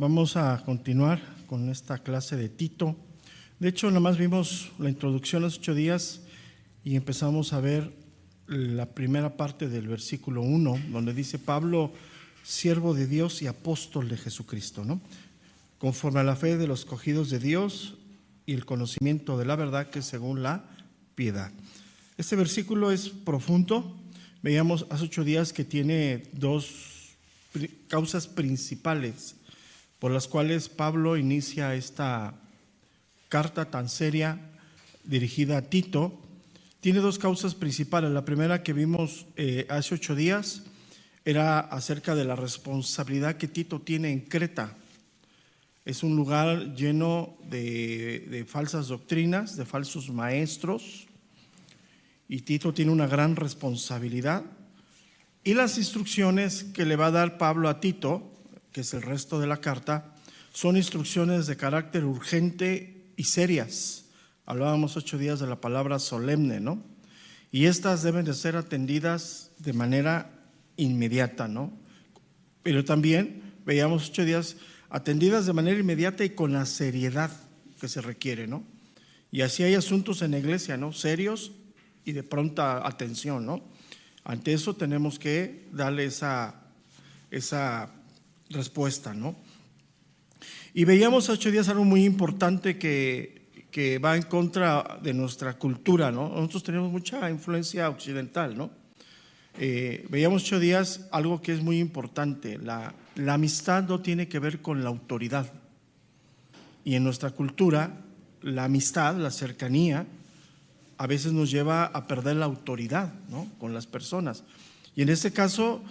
Vamos a continuar con esta clase de Tito. De hecho, nada más vimos la introducción hace 8 días y empezamos a ver la primera parte del versículo 1, donde dice: Pablo, siervo de Dios y apóstol de Jesucristo, ¿no? Conforme a la fe de los escogidos de Dios y el conocimiento de la verdad que es según la piedad. Este versículo es profundo. Veíamos hace 8 días que tiene dos causas principales por las cuales Pablo inicia esta carta tan seria dirigida a Tito. Tiene dos causas principales. La primera que vimos hace 8 días era acerca de la responsabilidad que Tito tiene en Creta. Es un lugar lleno de falsas doctrinas, de falsos maestros, y Tito tiene una gran responsabilidad. Y las instrucciones que le va a dar Pablo a Tito, que es el resto de la carta, son instrucciones de carácter urgente y serias. Hablábamos 8 días de la palabra solemne, ¿no? Y estas deben de ser atendidas de manera inmediata, ¿no? Pero también veíamos 8 días atendidas de manera inmediata y con la seriedad que se requiere, ¿no? Y así hay asuntos en la iglesia, ¿no? Serios y de pronta atención, ¿no? Ante eso tenemos que darle esa respuesta, ¿no? Y veíamos 8 días algo muy importante que va en contra de nuestra cultura, ¿no? Nosotros tenemos mucha influencia occidental, ¿no? Veíamos 8 días algo que es muy importante. La amistad no tiene que ver con la autoridad. Y en nuestra cultura, la amistad, la cercanía, a veces nos lleva a perder la autoridad, ¿no? Con las personas. Y en este caso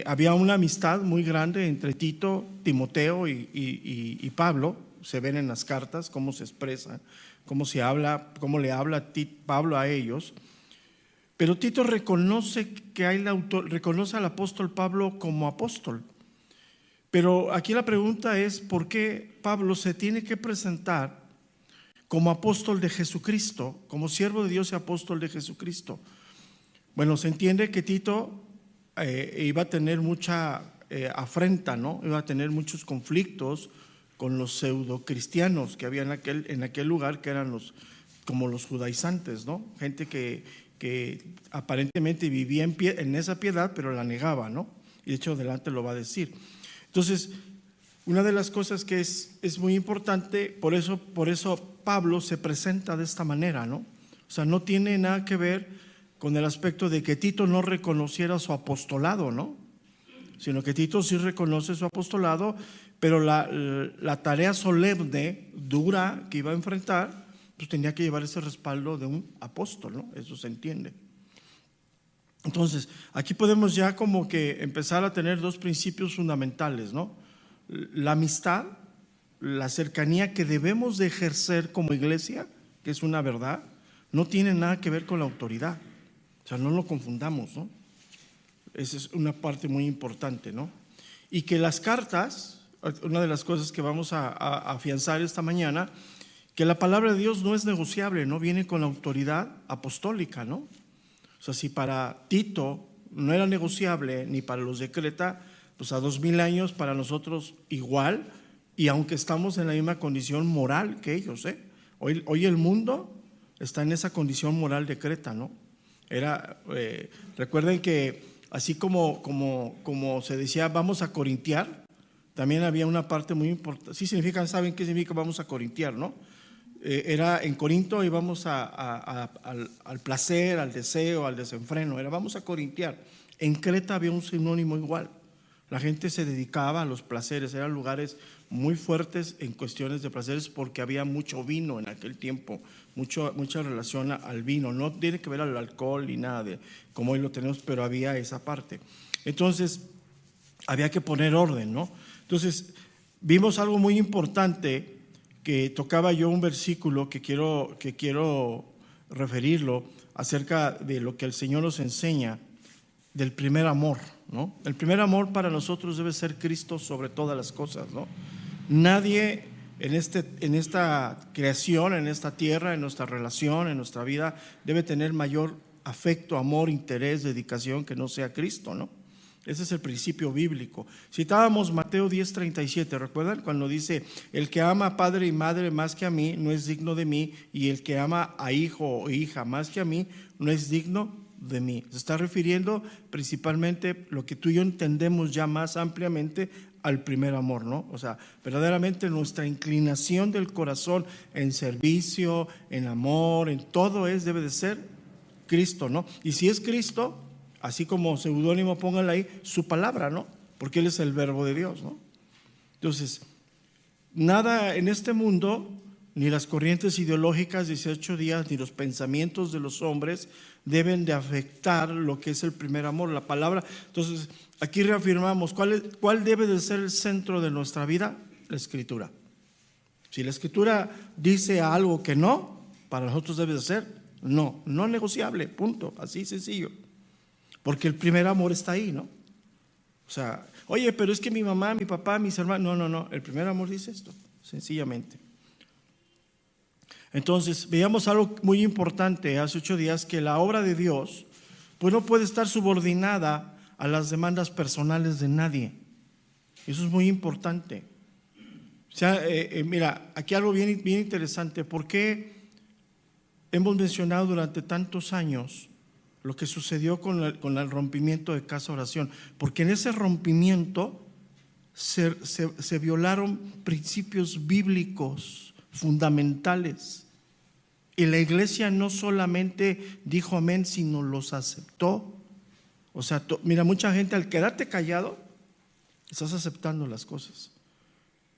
había una amistad muy grande entre Tito, Timoteo y Pablo. Se ven en las cartas cómo se expresa, cómo se habla, cómo le habla Pablo a ellos. Pero Tito reconoce reconoce al apóstol Pablo como apóstol. Pero aquí la pregunta es: ¿por qué Pablo se tiene que presentar como apóstol de Jesucristo, como siervo de Dios y apóstol de Jesucristo? Bueno, se entiende que Tito iba a tener mucha afrenta, ¿no? Iba a tener muchos conflictos con los pseudo-cristianos que había en aquel lugar, que eran como los judaizantes, ¿no? Gente que aparentemente vivía en esa piedad, pero la negaba, ¿no? Y de hecho adelante lo va a decir. Entonces, una de las cosas que es muy importante, por eso Pablo se presenta de esta manera, ¿no? O sea, no tiene nada que ver con el aspecto de que Tito no reconociera su apostolado, ¿no? Sino que Tito sí reconoce su apostolado, pero la tarea solemne, dura que iba a enfrentar, pues tenía que llevar ese respaldo de un apóstol, ¿no? Eso se entiende. Entonces, aquí podemos ya como que empezar a tener dos principios fundamentales, ¿no? La amistad, la cercanía que debemos de ejercer como iglesia, que es una verdad, no tiene nada que ver con la autoridad. O sea, no lo confundamos, ¿no? Esa es una parte muy importante, ¿no? Y que las cartas, una de las cosas que vamos a afianzar esta mañana, que la palabra de Dios no es negociable, ¿no? Viene con la autoridad apostólica, ¿no? O sea, si para Tito no era negociable, ni para los de Creta, pues a 2000 años para nosotros igual, y aunque estamos en la misma condición moral que ellos, ¿eh? Hoy el mundo está en esa condición moral de Creta, ¿no? Recuerden que así como se decía vamos a corintiar, también había una parte muy importante. Sí significa, ¿saben qué significa vamos a corintiar, no? Era en Corinto íbamos al placer, al deseo, al desenfreno, vamos a corintiar. En Creta había un sinónimo igual. La gente se dedicaba a los placeres, eran lugares muy fuertes en cuestiones de placeres porque había mucho vino en aquel tiempo, mucha relación al vino. No tiene que ver al alcohol ni nada de como hoy lo tenemos, pero había esa parte. Entonces, había que poner orden, ¿no? Entonces, vimos algo muy importante que tocaba yo un versículo que quiero referirlo acerca de lo que el Señor nos enseña del primer amor, ¿no? El primer amor para nosotros debe ser Cristo sobre todas las cosas, ¿no? Nadie en esta creación, en esta tierra, en nuestra relación, en nuestra vida, debe tener mayor afecto, amor, interés, dedicación que no sea Cristo, ¿no? Ese es el principio bíblico. Citábamos Mateo 10:37, ¿recuerdan? Cuando dice, el que ama a padre y madre más que a mí no es digno de mí, y el que ama a hijo o hija más que a mí no es digno de mí. Se está refiriendo principalmente, lo que tú y yo entendemos ya más ampliamente, al primer amor, ¿no? O sea, verdaderamente nuestra inclinación del corazón en servicio, en amor, en todo debe de ser Cristo, ¿no? Y si es Cristo, así como seudónimo, pónganle ahí su palabra, ¿no? Porque Él es el verbo de Dios, ¿no? Entonces, nada en este mundo, ni las corrientes ideológicas 18 días, ni los pensamientos de los hombres deben de afectar lo que es el primer amor, la palabra. Entonces, aquí reafirmamos, ¿cuál debe de ser el centro de nuestra vida? La Escritura. Si la Escritura dice algo que no, para nosotros debe de ser no negociable, punto, así sencillo. Porque el primer amor está ahí, ¿no? O sea, oye, pero es que mi mamá, mi papá, mis hermanos, no, el primer amor dice esto, sencillamente. Entonces, veíamos algo muy importante hace 8 días, que la obra de Dios, pues no puede estar subordinada a las demandas personales de nadie. Eso es muy importante. O sea, mira, aquí algo bien interesante. ¿Por qué hemos mencionado durante tantos años lo que sucedió con el rompimiento de Casa Oración? Porque en ese rompimiento se violaron principios bíblicos fundamentales. Y la iglesia no solamente dijo amén, sino los aceptó. O sea, mira, mucha gente al quedarte callado, estás aceptando las cosas.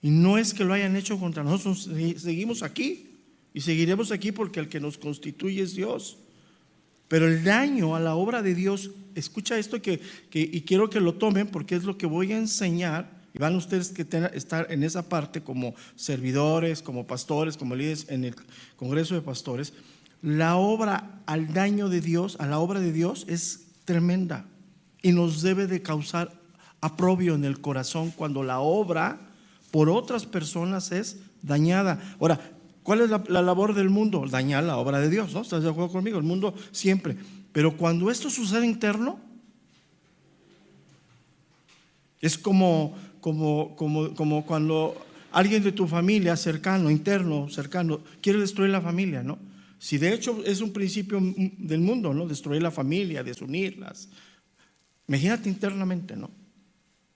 Y no es que lo hayan hecho contra nosotros, seguimos aquí y seguiremos aquí porque el que nos constituye es Dios. Pero el daño a la obra de Dios, escucha esto y quiero que lo tomen porque es lo que voy a enseñar. Y van ustedes que estar en esa parte como servidores, como pastores, como líderes en el Congreso de Pastores. La obra al daño de Dios, a la obra de Dios es tremenda y nos debe de causar aprobio en el corazón cuando la obra por otras personas es dañada. Ahora, ¿cuál es la labor del mundo? Dañar la obra de Dios, ¿no? ¿Estás de acuerdo conmigo? El mundo siempre. Pero cuando esto sucede interno, es como cuando alguien de tu familia cercano, quiere destruir la familia, ¿no? Si de hecho es un principio del mundo, ¿no? Destruir la familia, desunirlas. Imagínate internamente, ¿no?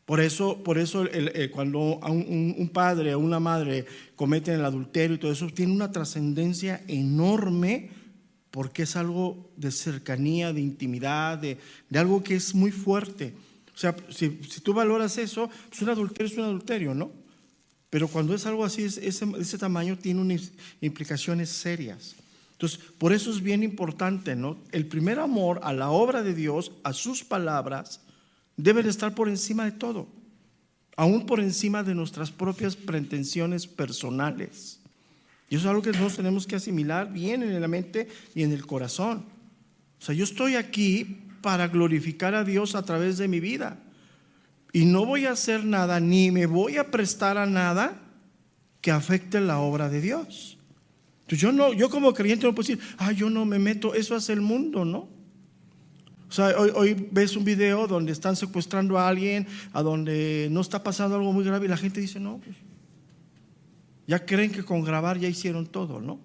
Por eso cuando un padre o una madre cometen el adulterio y todo eso, tiene una trascendencia enorme porque es algo de cercanía, de intimidad, de algo que es muy fuerte. O sea, si tú valoras eso, pues un adulterio es un adulterio, ¿no? Pero cuando es algo así, ese tamaño tiene unas implicaciones serias. Entonces, por eso es bien importante, ¿no? El primer amor a la obra de Dios, a sus palabras, debe de estar por encima de todo, aún por encima de nuestras propias pretensiones personales. Y eso es algo que nosotros tenemos que asimilar bien en la mente y en el corazón. O sea, yo estoy aquí para glorificar a Dios a través de mi vida. Y no voy a hacer nada, ni me voy a prestar a nada que afecte la obra de Dios. Entonces yo como creyente no puedo decir, yo no me meto, eso hace el mundo, ¿no? O sea, hoy ves un video donde están secuestrando a alguien, a donde no está pasando algo muy grave y la gente dice, no, pues ya creen que con grabar ya hicieron todo, ¿no?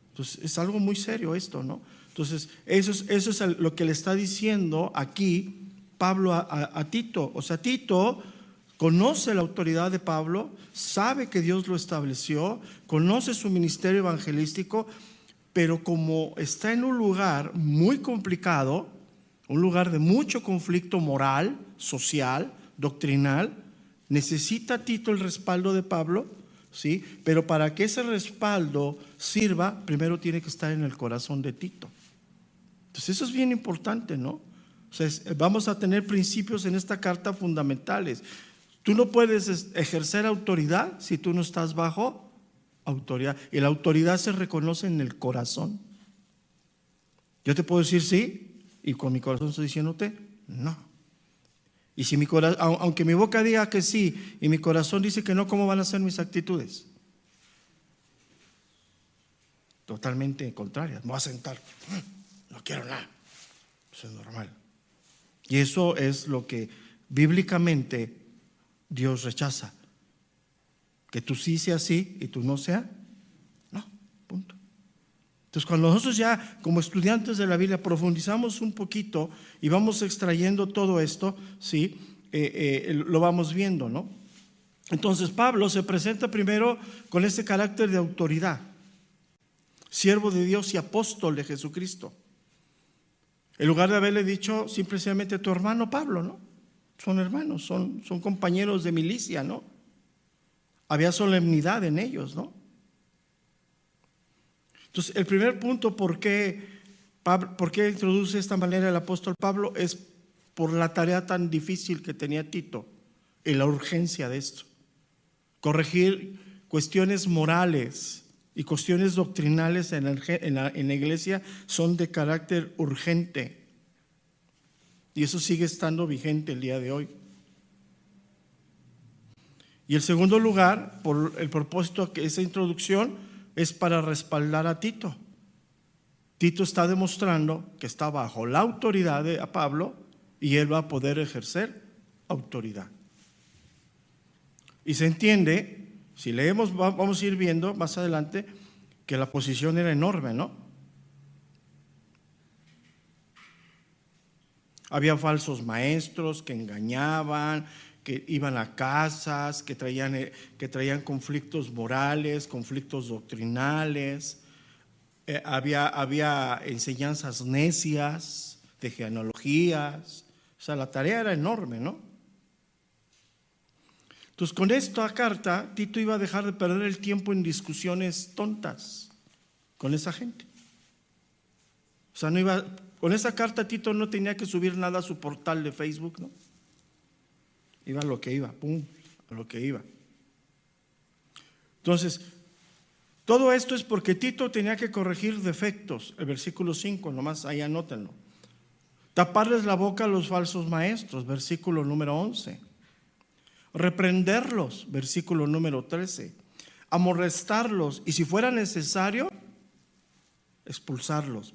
Entonces es algo muy serio esto, ¿no? Entonces eso es lo que le está diciendo aquí Pablo a Tito. O sea, Tito conoce la autoridad de Pablo, sabe que Dios lo estableció, conoce su ministerio evangelístico, pero como está en un lugar muy complicado, un lugar de mucho conflicto moral, social, doctrinal, necesita Tito el respaldo de Pablo, ¿sí? Pero para que ese respaldo sirva, primero tiene que estar en el corazón de Tito. Entonces eso es bien importante, ¿no? O sea, vamos a tener principios en esta carta fundamentales. Tú no puedes ejercer autoridad si tú no estás bajo autoridad. Y la autoridad se reconoce en el corazón. Yo te puedo decir sí, y con mi corazón estoy diciéndote no. Y si mi corazón, aunque mi boca diga que sí y mi corazón dice que no, ¿cómo van a ser mis actitudes? Totalmente contrarias. Me voy a sentar, no quiero nada. Eso es normal. Y eso es lo que bíblicamente Dios rechaza. Que tú sí sea sí y tú no sea no, punto. Entonces, cuando nosotros ya como estudiantes de la Biblia profundizamos un poquito y vamos extrayendo todo esto, ¿sí? Lo vamos viendo, ¿no? Entonces Pablo se presenta primero con este carácter de autoridad, siervo de Dios y apóstol de Jesucristo. En lugar de haberle dicho simplemente tu hermano Pablo, ¿no? Son hermanos, son compañeros de milicia, ¿no? Había solemnidad en ellos, ¿no? Entonces, el primer punto por qué introduce de esta manera el apóstol Pablo es por la tarea tan difícil que tenía Tito y la urgencia de esto. Corregir cuestiones morales y cuestiones doctrinales en la iglesia son de carácter urgente. Y eso sigue estando vigente el día de hoy. Y el segundo lugar, por el propósito que esa introducción es para respaldar a Tito. Tito está demostrando que está bajo la autoridad de Pablo y él va a poder ejercer autoridad. Y se entiende, si leemos, vamos a ir viendo más adelante, que la posición era enorme, ¿no? Había falsos maestros que engañaban, que iban a casas, que traían conflictos morales, conflictos doctrinales. Había enseñanzas necias, de genealogías. O sea, la tarea era enorme, ¿no? Entonces, con esta carta, Tito iba a dejar de perder el tiempo en discusiones tontas con esa gente. O sea, con esa carta Tito no tenía que subir nada a su portal de Facebook, ¿no? Iba a lo que iba, pum, a lo que iba. Entonces, todo esto es porque Tito tenía que corregir defectos. El versículo 5, nomás ahí anótenlo. Taparles la boca a los falsos maestros, versículo número 11. Reprenderlos, versículo número 13. Amonestarlos y si fuera necesario, expulsarlos.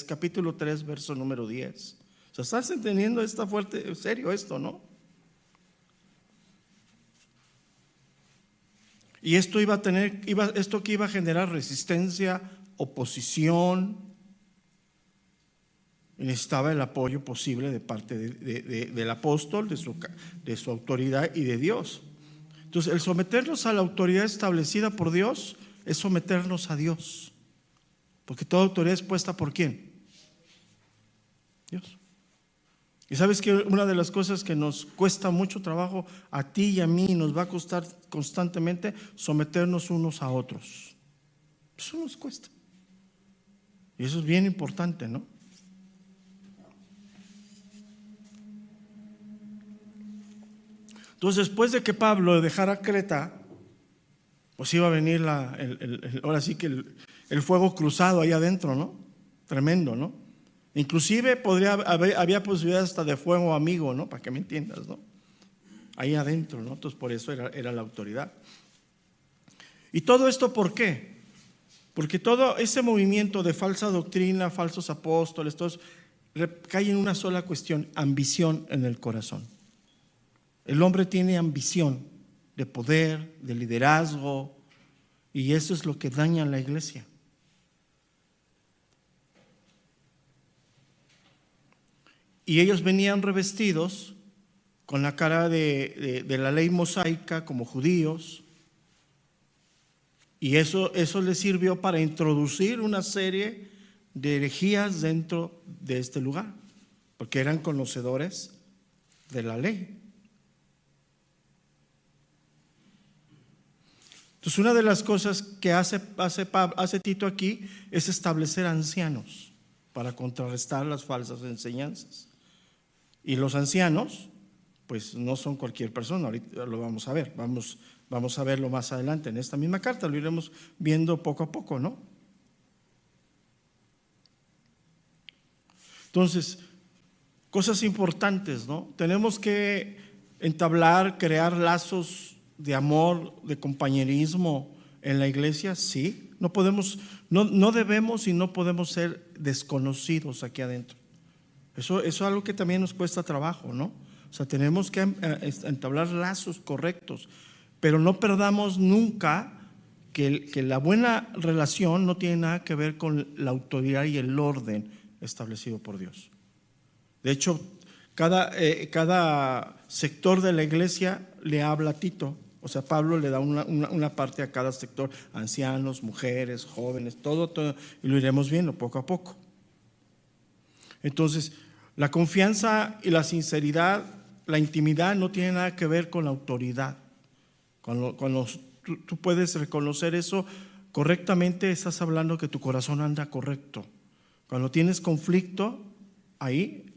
Capítulo 3, verso número 10. O sea, ¿estás entendiendo serio esto, no? Y esto esto que iba a generar resistencia, oposición, y necesitaba el apoyo posible de parte del apóstol, de su autoridad y de Dios. Entonces, el someternos a la autoridad establecida por Dios es someternos a Dios, porque toda autoridad es puesta ¿por quién? Dios. Y sabes que una de las cosas que nos cuesta mucho trabajo a ti y a mí, nos va a costar constantemente someternos unos a otros. Eso nos cuesta. Y eso es bien importante, ¿no? Entonces, después de que Pablo dejara Creta, pues iba a venir ahora sí que el fuego cruzado ahí adentro, ¿no? Tremendo, ¿no? Inclusive había posibilidad hasta de fuego amigo, ¿no? Para que me entiendas, ¿no? Ahí adentro, ¿no? Entonces por eso era la autoridad. ¿Y todo esto por qué? Porque todo ese movimiento de falsa doctrina, falsos apóstoles, todos cae en una sola cuestión: ambición en el corazón. El hombre tiene ambición de poder, de liderazgo, y eso es lo que daña a la iglesia. Y ellos venían revestidos con la cara de la ley mosaica como judíos, y eso les sirvió para introducir una serie de herejías dentro de este lugar, porque eran conocedores de la ley. Entonces, una de las cosas que hace Tito aquí es establecer ancianos para contrarrestar las falsas enseñanzas. Y los ancianos, pues no son cualquier persona, ahorita lo vamos a ver, vamos a verlo más adelante en esta misma carta, lo iremos viendo poco a poco, ¿no? Entonces, cosas importantes, ¿no? Tenemos que crear lazos de amor, de compañerismo en la iglesia, sí. No debemos y no podemos ser desconocidos aquí adentro. Eso es algo que también nos cuesta trabajo, ¿no? O sea, tenemos que entablar lazos correctos, pero no perdamos nunca que la buena relación no tiene nada que ver con la autoridad y el orden establecido por Dios. De hecho, cada sector de la iglesia le habla a Tito. O sea, Pablo le da una parte a cada sector, ancianos, mujeres, jóvenes, todo, y lo iremos viendo poco a poco. Entonces, la confianza y la sinceridad, la intimidad no tiene nada que ver con la autoridad. Cuando tú puedes reconocer eso correctamente, estás hablando que tu corazón anda correcto. Cuando tienes conflicto, ahí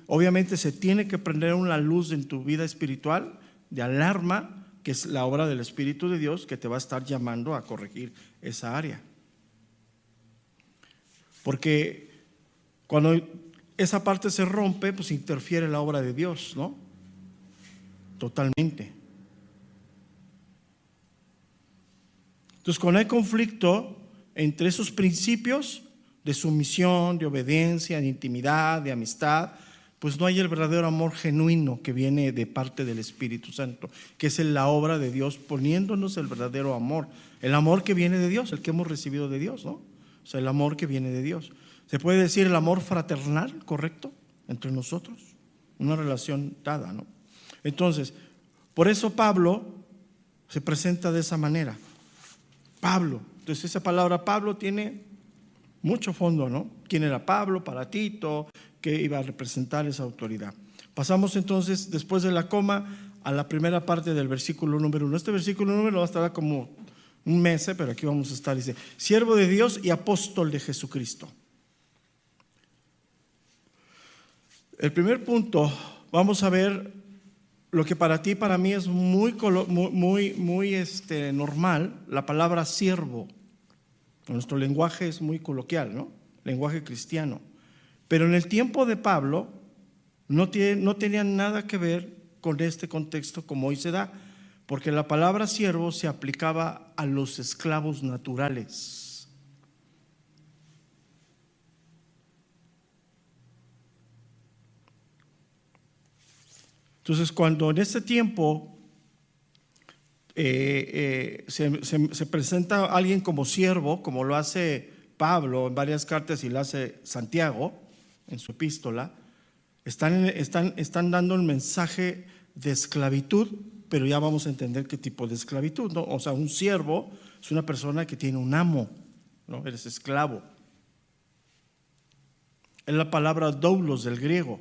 obviamente se tiene que prender una luz en tu vida espiritual de alarma, que es la obra del Espíritu de Dios, que te va a estar llamando a corregir esa área. Porque cuando esa parte se rompe, pues interfiere la obra de Dios, ¿no? Totalmente. Entonces, cuando hay conflicto entre esos principios de sumisión, de obediencia, de intimidad, de amistad, pues no hay el verdadero amor genuino que viene de parte del Espíritu Santo, que es la obra de Dios poniéndonos el verdadero amor, el amor que viene de Dios, el que hemos recibido de Dios, ¿no? O sea, el amor que viene de Dios. Se puede decir el amor fraternal, ¿correcto? Entre nosotros, una relación dada, ¿no? Entonces, por eso Pablo se presenta de esa manera. Pablo, entonces esa palabra Pablo tiene mucho fondo, ¿no? ¿Quién era Pablo para Tito? ¿Qué iba a representar esa autoridad? Pasamos entonces, después de la coma, a la primera parte del versículo número 1. Este versículo número va a estar como un mes, pero aquí vamos a estar, dice, siervo de Dios y apóstol de Jesucristo. El primer punto, vamos a ver lo que para ti y para mí es muy normal, la palabra siervo. Nuestro lenguaje es muy coloquial, ¿no? Lenguaje cristiano. Pero en el tiempo de Pablo no tenía nada que ver con este contexto como hoy se da, porque la palabra siervo se aplicaba a los esclavos naturales. Entonces, cuando en este tiempo se presenta a alguien como siervo, como lo hace Pablo en varias cartas y lo hace Santiago en su epístola, están dando el mensaje de esclavitud, pero ya vamos a entender qué tipo de esclavitud, ¿no? O sea, un siervo es una persona que tiene un amo, ¿no? Eres esclavo. Es la palabra doulos del griego.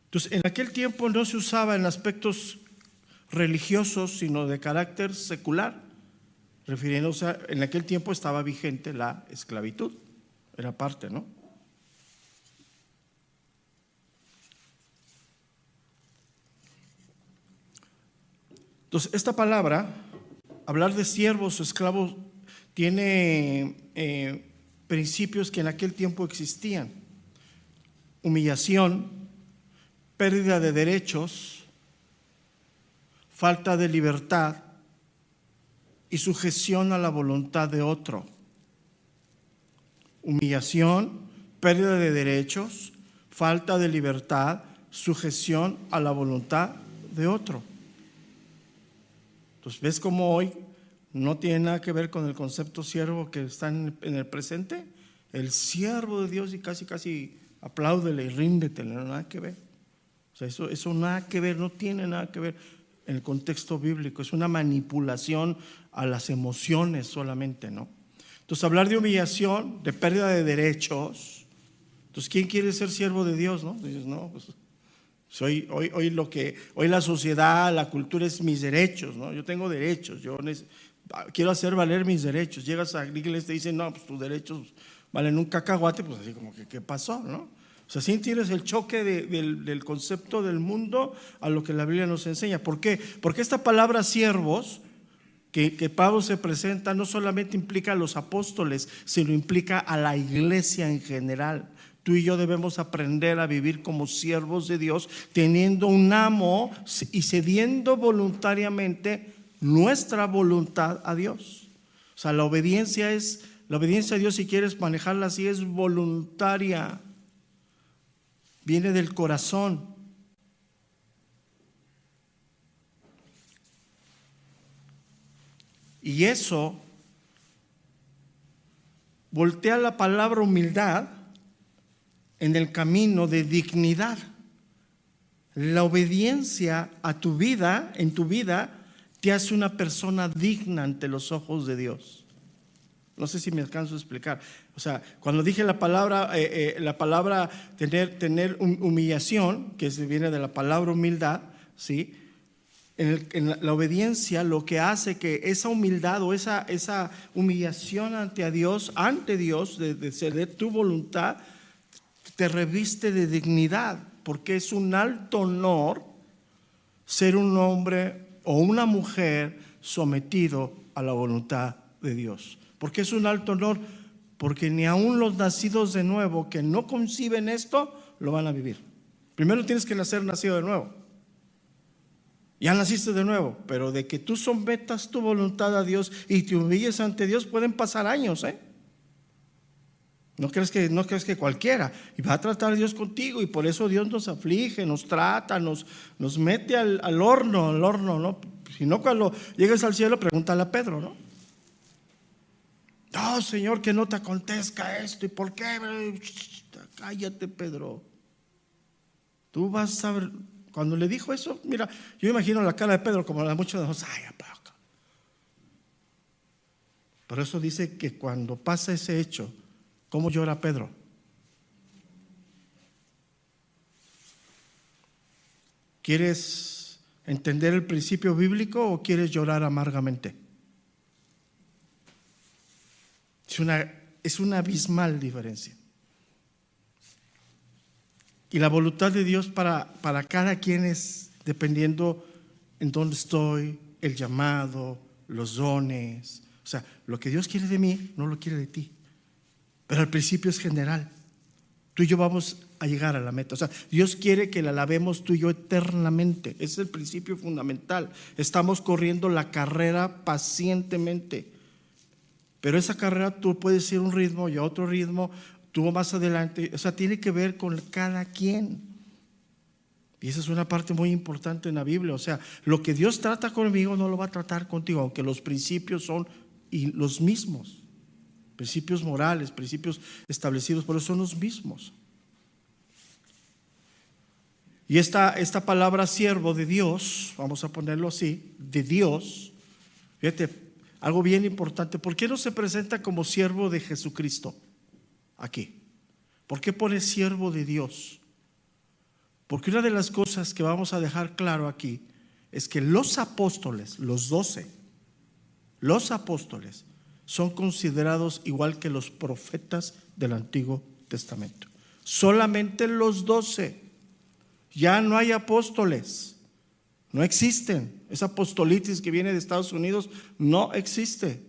Entonces, en aquel tiempo no se usaba en aspectos religiosos, sino de carácter secular, refiriéndose a, en aquel tiempo estaba vigente la esclavitud, era parte, ¿no? Entonces, esta palabra, hablar de siervos o esclavos, tiene principios que en aquel tiempo existían: humillación, pérdida de derechos, falta de libertad y sujeción a la voluntad de otro. Humillación, pérdida de derechos, falta de libertad, sujeción a la voluntad de otro. Entonces, ¿ves cómo hoy no tiene nada que ver con el concepto siervo que está en el presente? El siervo de Dios, y casi apláudele y ríndetele, no nada que ver. O sea, eso nada que ver, no tiene nada que ver en el contexto bíblico, es una manipulación a las emociones solamente, ¿no? Entonces, hablar de humillación, de pérdida de derechos. Entonces, ¿quién quiere ser siervo de Dios, no? Dices, no, pues hoy la sociedad, la cultura es mis derechos, ¿no? Yo tengo derechos, quiero hacer valer mis derechos. Llegas a la iglesia y te dicen, no, pues tus derechos valen un cacahuate, pues así como que, ¿qué pasó, no? O sea, sí tienes el choque del concepto del mundo a lo que la Biblia nos enseña. ¿Por qué? Porque esta palabra siervos que Pablo se presenta no solamente implica a los apóstoles, sino implica a la iglesia en general. Tú y yo debemos aprender a vivir como siervos de Dios, teniendo un amo y cediendo voluntariamente nuestra voluntad a Dios. O sea, la obediencia a Dios, si quieres manejarla así, es voluntaria. viene del corazón. Y eso voltea la palabra humildad en el camino de dignidad. La obediencia a tu vida, en tu vida, te hace una persona digna ante los ojos de Dios. No sé si me alcanzo a explicar. O sea, cuando dije la palabra tener humillación, que viene de la palabra humildad, ¿sí? En la obediencia lo que hace que esa humildad o esa humillación ante Dios, de ser de tu voluntad, te reviste de dignidad, porque es un alto honor ser un hombre o una mujer sometido a la voluntad de Dios. ¿Por qué es un alto honor? Porque ni aun los nacidos de nuevo que no conciben esto lo van a vivir. Primero tienes que nacido de nuevo. Ya naciste de nuevo, pero de que tú sometas tu voluntad a Dios y te humilles ante Dios pueden pasar años, ¿eh? No crees que cualquiera. Y va a tratar Dios contigo, y por eso Dios nos aflige, nos trata, nos mete al horno, ¿no? Si no, cuando llegues al cielo, pregúntale a Pedro, ¿no? No, Señor, que no te acontezca esto. ¿Y por qué? Cállate, Pedro. Tú vas a ver. Cuando le dijo eso, mira, yo imagino la cara de Pedro como la de muchos de nosotros. Ay, apaga. Por eso dice que cuando pasa ese hecho, ¿cómo llora Pedro? ¿Quieres entender el principio bíblico o quieres llorar amargamente? Es una abismal diferencia. Y la voluntad de Dios para cada quien es dependiendo en dónde estoy, el llamado, los dones. O sea, lo que Dios quiere de mí no lo quiere de ti. Pero al principio es general. Tú y yo vamos a llegar a la meta. O sea, Dios quiere que la alabemos tú y yo eternamente. Ese es el principio fundamental. Estamos corriendo la carrera pacientemente. Pero esa carrera tú puedes ir a un ritmo y a otro ritmo, tú más adelante. O sea, tiene que ver con cada quien. Y esa es una parte muy importante en la Biblia. O sea, lo que Dios trata conmigo no lo va a tratar contigo, aunque los principios son los mismos. Principios morales, principios establecidos, pero son los mismos. Y esta palabra siervo de Dios, vamos a ponerlo así, de Dios, fíjate, algo bien importante. ¿Por qué no se presenta como siervo de Jesucristo aquí? ¿Por qué pone siervo de Dios? Porque una de las cosas que vamos a dejar claro aquí es que los apóstoles, los 12, los apóstoles son considerados igual que los profetas del Antiguo Testamento. Solamente los 12. Ya no hay apóstoles. No existen. Esa apostolitis que viene de Estados Unidos no existe.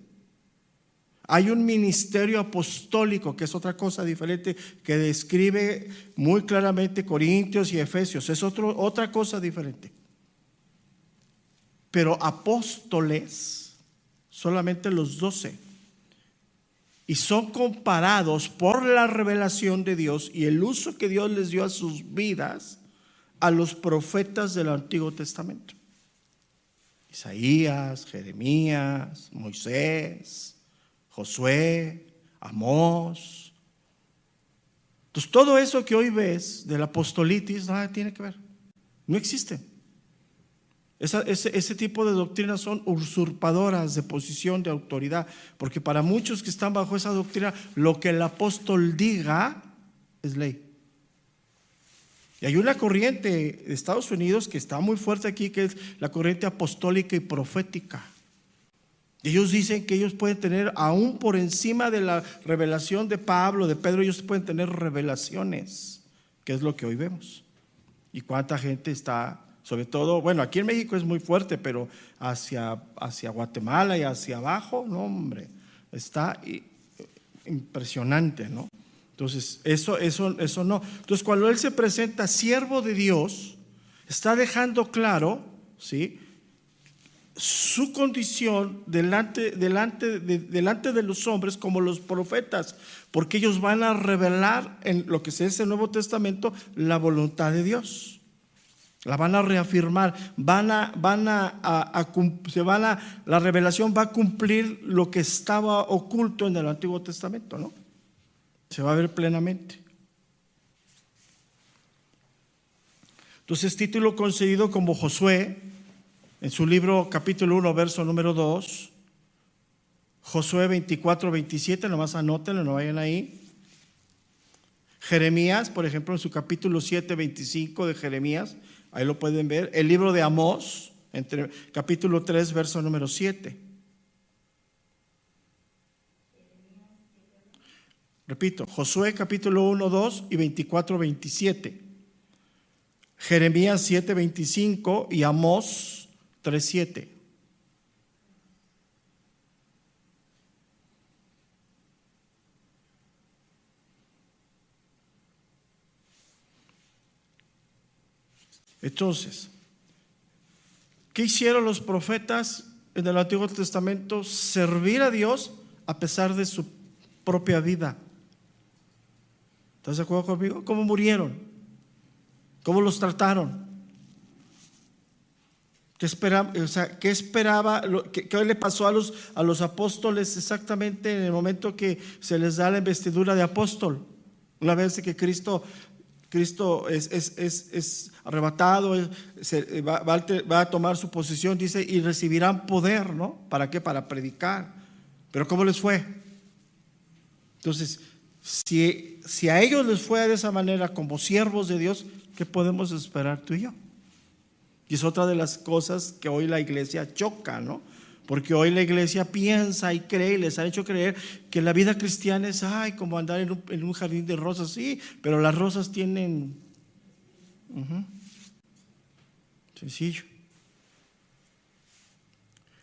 Hay un ministerio apostólico, que es otra cosa diferente, que describe muy claramente Corintios y Efesios. Es otra cosa diferente. Pero apóstoles, solamente los 12. Y son comparados por la revelación de Dios y el uso que Dios les dio a sus vidas a los profetas del Antiguo Testamento. Isaías, Jeremías, Moisés, Josué, Amós. Entonces todo eso que hoy ves de la apostolitis nada tiene que ver. No existe. Ese tipo de doctrinas son usurpadoras de posición de autoridad, porque para muchos que están bajo esa doctrina, lo que el apóstol diga es ley. Y hay una corriente de Estados Unidos que está muy fuerte aquí, que es la corriente apostólica y profética. Ellos dicen que ellos pueden tener, aún por encima de la revelación de Pablo, de Pedro, ellos pueden tener revelaciones, que es lo que hoy vemos. Y cuánta gente está, sobre todo, bueno, aquí en México es muy fuerte, pero hacia Guatemala y hacia abajo, no, hombre, está impresionante, ¿no? Entonces, eso no. Entonces, cuando él se presenta siervo de Dios, está dejando claro, ¿sí?, su condición delante de los hombres como los profetas, porque ellos van a revelar en lo que es el Nuevo Testamento la voluntad de Dios. La van a reafirmar, la revelación va a cumplir lo que estaba oculto en el Antiguo Testamento, ¿no? Se va a ver plenamente. Entonces, título concedido como Josué, en su libro capítulo 1, verso número 2, Josué 24, 27, nomás anótenlo, no vayan ahí. Jeremías, por ejemplo, en su capítulo 7, 25 de Jeremías, ahí lo pueden ver. El libro de Amós, capítulo 3, verso número 7. Repito, Josué capítulo 1, 2 y 24, 27. Jeremías 7, 25 y Amós 3, 7. Entonces, ¿qué hicieron los profetas en el Antiguo Testamento? Servir a Dios a pesar de su propia vida. ¿Estás de acuerdo conmigo? ¿Cómo murieron? ¿Cómo los trataron? ¿Qué esperaba? ¿Qué le pasó a los apóstoles exactamente en el momento que se les da la investidura de apóstol? Una vez que Cristo es arrebatado, va a tomar su posición, dice, y recibirán poder, ¿no? ¿Para qué? Para predicar. Pero ¿cómo les fue? Entonces, si a ellos les fue de esa manera como siervos de Dios, ¿qué podemos esperar tú y yo? Y es otra de las cosas que hoy la iglesia choca, ¿no? Porque hoy la iglesia piensa y cree, y les han hecho creer que la vida cristiana es como andar en un jardín de rosas, sí, pero las rosas tienen sencillo.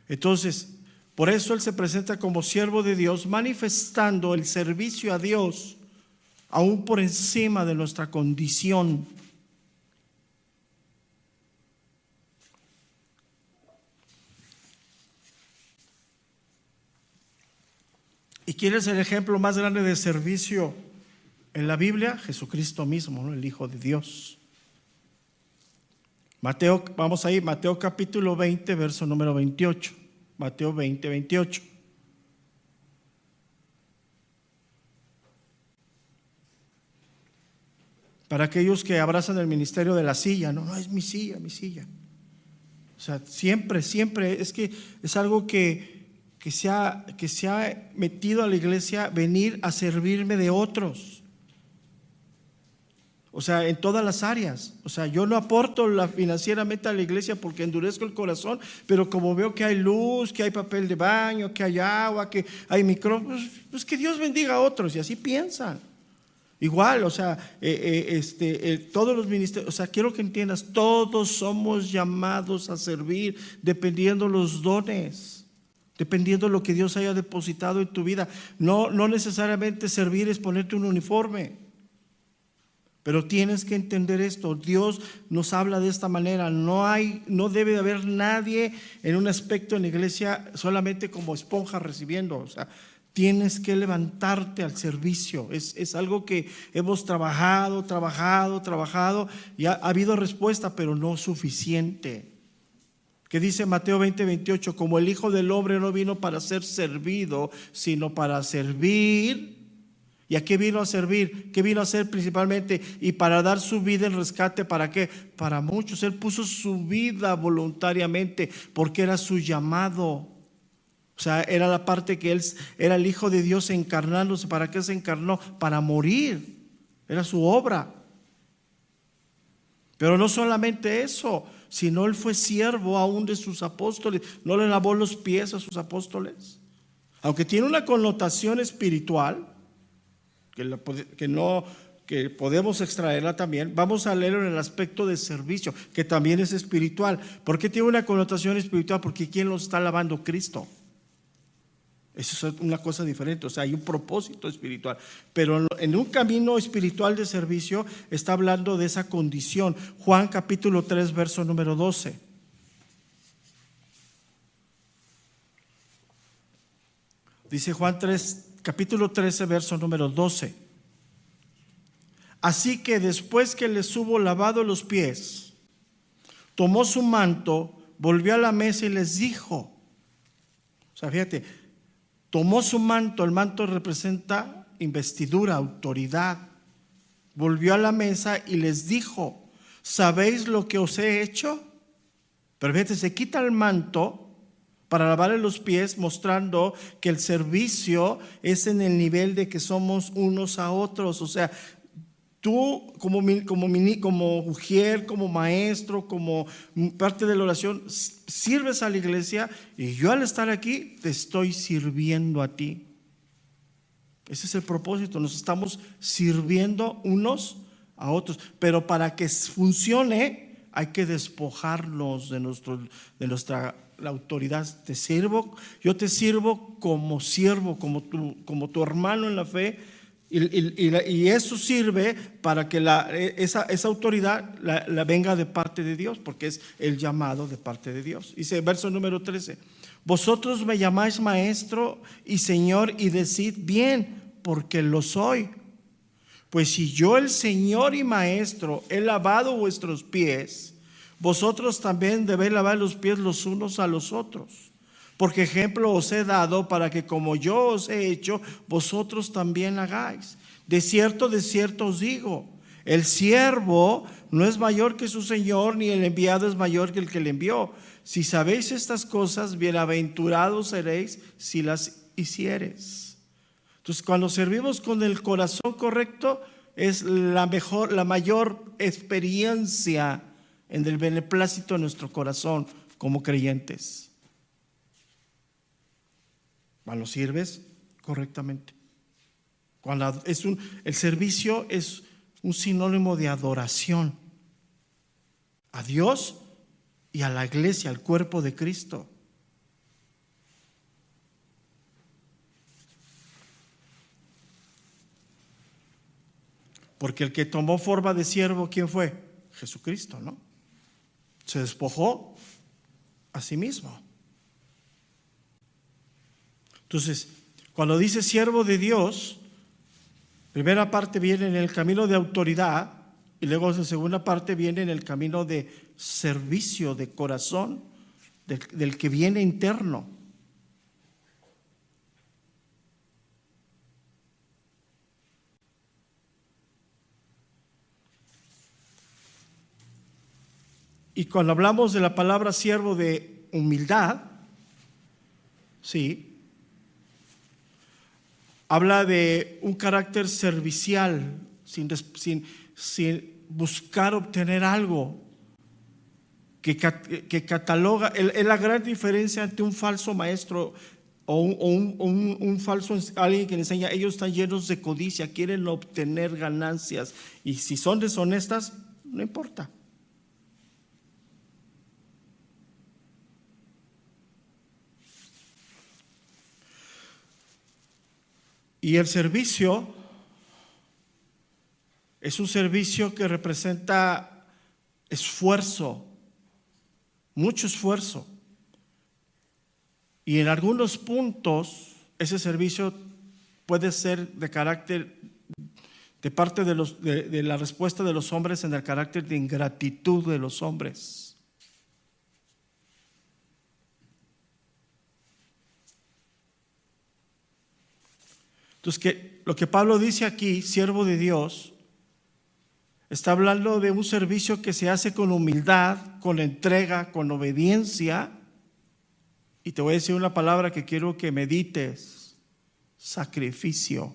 Entonces, por eso él se presenta como siervo de Dios, manifestando el servicio a Dios aún por encima de nuestra condición. ¿Y quién es el ejemplo más grande de servicio en la Biblia? Jesucristo mismo, ¿no? El Hijo de Dios. Mateo, vamos ahí, Mateo capítulo 20, verso número 28. Mateo 20, 28. Para aquellos que abrazan el ministerio de la silla, no, es mi silla, mi silla. O sea, siempre, es que es algo que se ha metido a la iglesia, venir a servirme de otros. O sea, en todas las áreas. O sea, yo no aporto financieramente a la iglesia porque endurezco el corazón, pero como veo que hay luz, que hay papel de baño, que hay agua, que hay micrófonos, pues que Dios bendiga a otros, y así piensan. Igual, o sea, todos los ministerios, o sea, quiero que entiendas, todos somos llamados a servir dependiendo los dones, dependiendo lo que Dios haya depositado en tu vida. No necesariamente servir es ponerte un uniforme. Pero tienes que entender esto, Dios nos habla de esta manera, no debe de haber nadie en un aspecto en la iglesia solamente como esponja recibiendo, o sea, tienes que levantarte al servicio, es algo que hemos trabajado, y ha habido respuesta, pero no suficiente. Que dice Mateo 20, 28, como el Hijo del Hombre no vino para ser servido, sino para servir. ¿Y a qué vino a servir? ¿Qué vino a hacer principalmente? Y para dar su vida en rescate, ¿para qué? Para muchos. Él puso su vida voluntariamente porque era su llamado. O sea, era la parte que él era el Hijo de Dios encarnándose. ¿Para qué se encarnó? Para morir. Era su obra. Pero no solamente eso, sino él fue siervo aún de sus apóstoles. No le lavó los pies a sus apóstoles. Aunque tiene una connotación espiritual, que podemos extraerla también, vamos a leerlo en el aspecto de servicio, que también es espiritual. ¿Por qué tiene una connotación espiritual? Porque ¿quién lo está lavando? Cristo. Eso es una cosa diferente, o sea, hay un propósito espiritual. Pero en un camino espiritual de servicio está hablando de esa condición. Juan capítulo 3, verso número 12. Dice Juan 3, capítulo 13, verso número 12. Así que después que les hubo lavado los pies, tomó su manto, volvió a la mesa y les dijo, o sea, fíjate, tomó su manto, el manto representa investidura, autoridad, volvió a la mesa y les dijo, ¿sabéis lo que os he hecho? Pero fíjate, se quita el manto para lavarle los pies, mostrando que el servicio es en el nivel de que somos unos a otros. O sea, tú como ujier, como maestro, como parte de la oración, sirves a la iglesia, y yo al estar aquí te estoy sirviendo a ti. Ese es el propósito, nos estamos sirviendo unos a otros, pero para que funcione hay que despojarnos de nuestra la autoridad. Yo te sirvo como siervo, como tu hermano en la fe, y eso sirve para que esa autoridad la venga de parte de Dios, porque es el llamado de parte de Dios. Dice verso número 13: vosotros me llamáis maestro y señor, y decid bien, porque lo soy. Pues si yo, el Señor y Maestro, he lavado vuestros pies, vosotros también debéis lavar los pies los unos a los otros. Porque ejemplo os he dado para que como yo os he hecho, vosotros también hagáis. De cierto os digo, el siervo no es mayor que su Señor, ni el enviado es mayor que el que le envió. Si sabéis estas cosas, bienaventurados seréis si las hiciereis. Entonces, cuando servimos con el corazón correcto, es la mayor experiencia en el beneplácito de nuestro corazón como creyentes. Cuando sirves correctamente. Cuando el servicio es un sinónimo de adoración a Dios y a la iglesia, al cuerpo de Cristo. Porque el que tomó forma de siervo, ¿quién fue? Jesucristo, ¿no? Se despojó a sí mismo. Entonces, cuando dice siervo de Dios, primera parte viene en el camino de autoridad, y luego en segunda parte viene en el camino de servicio, de corazón, del que viene interno. Y cuando hablamos de la palabra siervo de humildad, sí, habla de un carácter servicial, sin buscar obtener algo, que cataloga. Es la gran diferencia entre un falso maestro o un falso, alguien que le enseña. Ellos están llenos de codicia, quieren obtener ganancias, y si son deshonestas, no importa. Y el servicio es un servicio que representa esfuerzo, mucho esfuerzo. Y en algunos puntos ese servicio puede ser de carácter, de parte de la respuesta de los hombres, en el carácter de ingratitud de los hombres. Entonces, lo que Pablo dice aquí, siervo de Dios, está hablando de un servicio que se hace con humildad, con entrega, con obediencia. Y te voy a decir una palabra que quiero que medites: sacrificio.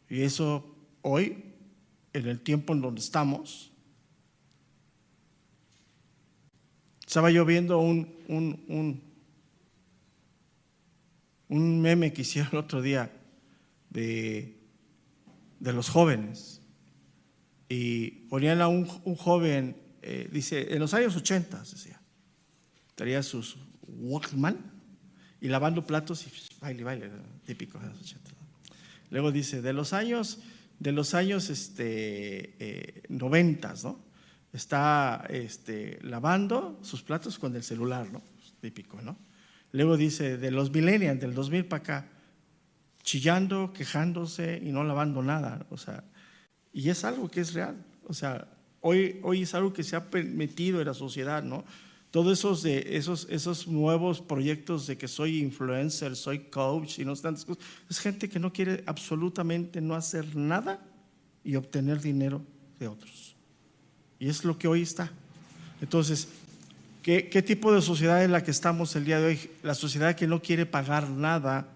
Y eso hoy, en el tiempo en donde estamos, estaba yo viendo un meme que hicieron el otro día de los jóvenes, y ponían a un joven, dice, en los años 80, decía, traía sus Walkman y lavando platos y baile, típico de los 80. Luego dice, de los años 90, ¿no? Está lavando sus platos con el celular, ¿no? típico, ¿no? Luego dice, de los millennials, del 2000 para acá, chillando, quejándose y no lavando nada, o sea, y es algo que es real, o sea, hoy es algo que se ha permitido en la sociedad, ¿no? Todos esos nuevos proyectos de que soy influencer, soy coach y no tantas cosas, es gente que no quiere absolutamente no hacer nada y obtener dinero de otros. Y es lo que hoy está. Entonces, ¿qué tipo de sociedad es la que estamos el día de hoy? La sociedad que no quiere pagar nada,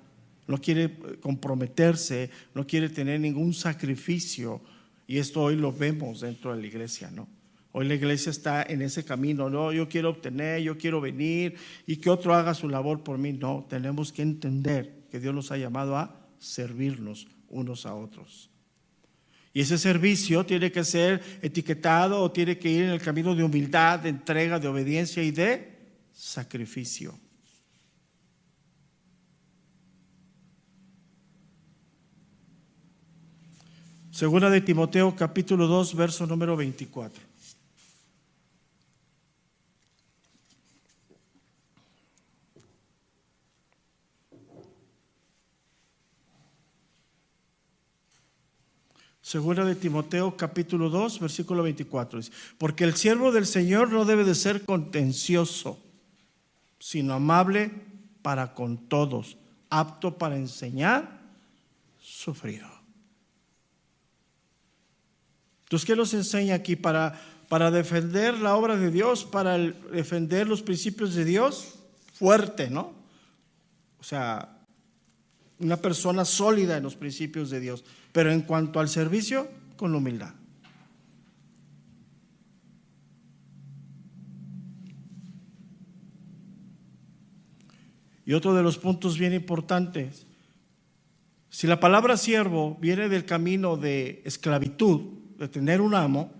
no quiere comprometerse, no quiere tener ningún sacrificio. Y esto hoy lo vemos dentro de la iglesia, ¿no? Hoy la iglesia está en ese camino, no, yo quiero obtener, yo quiero venir y que otro haga su labor por mí. No, tenemos que entender que Dios nos ha llamado a servirnos unos a otros. Y ese servicio tiene que ser etiquetado o tiene que ir en el camino de humildad, de entrega, de obediencia y de sacrificio. Segunda de Timoteo, capítulo 2, verso número 24. Segunda de Timoteo, capítulo 2, versículo 24. Dice, porque el siervo del Señor no debe de ser contencioso, sino amable para con todos, apto para enseñar, sufrido. Entonces, ¿qué nos enseña aquí? Para defender la obra de Dios, para defender los principios de Dios, fuerte, ¿no? O sea, una persona sólida en los principios de Dios, pero en cuanto al servicio, con humildad. Y otro de los puntos bien importantes, si la palabra siervo viene del camino de esclavitud, de tener un amo,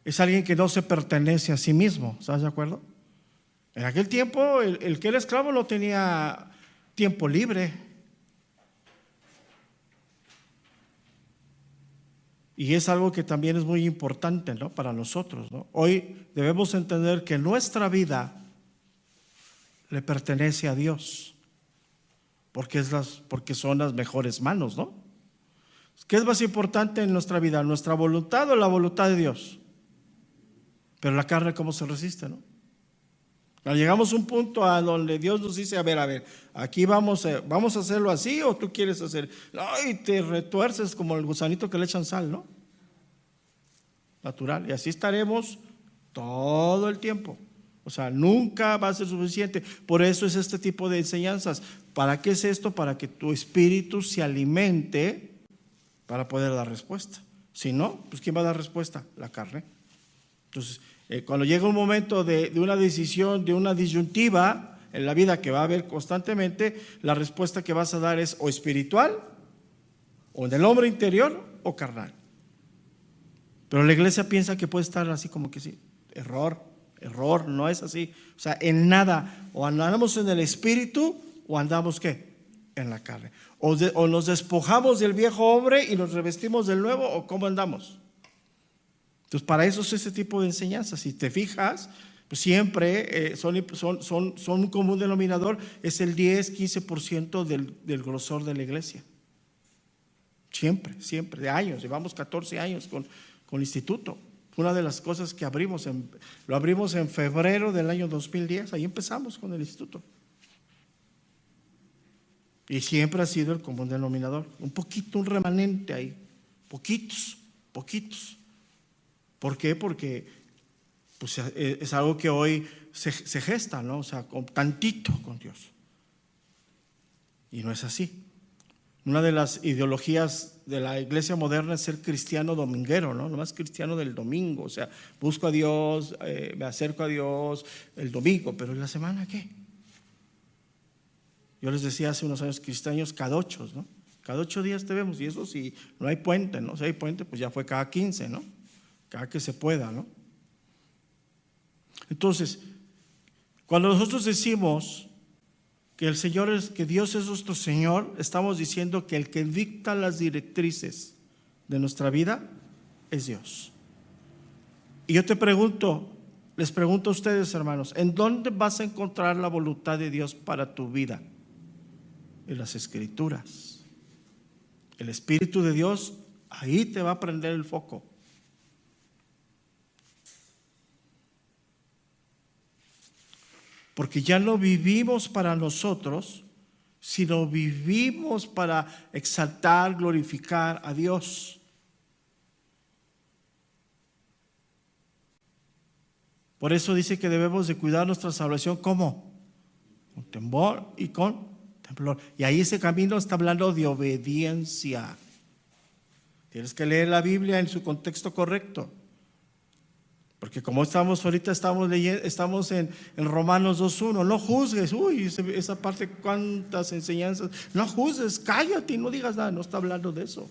es alguien que no se pertenece a sí mismo, ¿estás de acuerdo? En aquel tiempo el que era esclavo no tenía tiempo libre. Y es algo que también es muy importante, ¿no? Para nosotros, ¿no? Hoy debemos entender que nuestra vida le pertenece a Dios, porque son las mejores manos, ¿no? ¿Qué es más importante en nuestra vida? ¿Nuestra voluntad o la voluntad de Dios? Pero la carne, ¿cómo se resiste, no? Llegamos a un punto a donde Dios nos dice, a ver, aquí vamos a hacerlo así o tú quieres hacer. Ay, te retuerces como el gusanito que le echan sal, ¿no? Natural. Y así estaremos todo el tiempo. O sea, nunca va a ser suficiente. Por eso es este tipo de enseñanzas. ¿Para qué es esto? Para que tu espíritu se alimente para poder dar respuesta. Si no, pues ¿quién va a dar respuesta? La carne. Entonces, cuando llega un momento de una decisión, de una disyuntiva en la vida que va a haber constantemente, la respuesta que vas a dar es o espiritual, o en el hombre interior, o carnal. Pero la iglesia piensa que puede estar así como que sí. Error, no es así. O sea, en nada, o andamos en el espíritu, o andamos ¿qué? En la carne. O nos despojamos del viejo hombre y nos revestimos del nuevo, o ¿cómo andamos? Entonces, para eso es ese tipo de enseñanzas. Si te fijas, pues siempre son un común denominador, es el 10-15% del grosor de la iglesia. Siempre, de años. Llevamos 14 años con el instituto. Una de las cosas que lo abrimos en febrero del año 2010, ahí empezamos con el instituto. Y siempre ha sido el común denominador. Un poquito, un remanente ahí. Poquitos. ¿Por qué? Porque pues, es algo que hoy se gesta, ¿no? O sea, con tantito con Dios. Y no es así. Una de las ideologías de la iglesia moderna es ser cristiano dominguero, ¿no? Nomás cristiano del domingo. O sea, busco a Dios, me acerco a Dios el domingo, pero ¿y la semana qué? Yo les decía hace unos años, cristianos cada 8, ¿no? Cada 8 días te vemos, y eso si no hay puente, ¿no? Si hay puente, pues ya fue cada 15, ¿no? Cada que se pueda, ¿no? Entonces, cuando nosotros decimos que que Dios es nuestro Señor, estamos diciendo que el que dicta las directrices de nuestra vida es Dios. Y yo te pregunto, les pregunto a ustedes, hermanos, ¿en dónde vas a encontrar la voluntad de Dios para tu vida? En las Escrituras. El Espíritu de Dios ahí te va a prender el foco. Porque ya no vivimos para nosotros, sino vivimos para exaltar, glorificar a Dios. Por eso dice que debemos de cuidar nuestra salvación. ¿Cómo? Con temor y con temblor. Y ahí ese camino está hablando de obediencia. Tienes que leer la Biblia en su contexto correcto. Porque como estamos ahorita, estamos en Romanos 2:1. No juzgues. Uy, esa parte, cuántas enseñanzas. No juzgues, cállate y no digas nada. No está hablando de eso.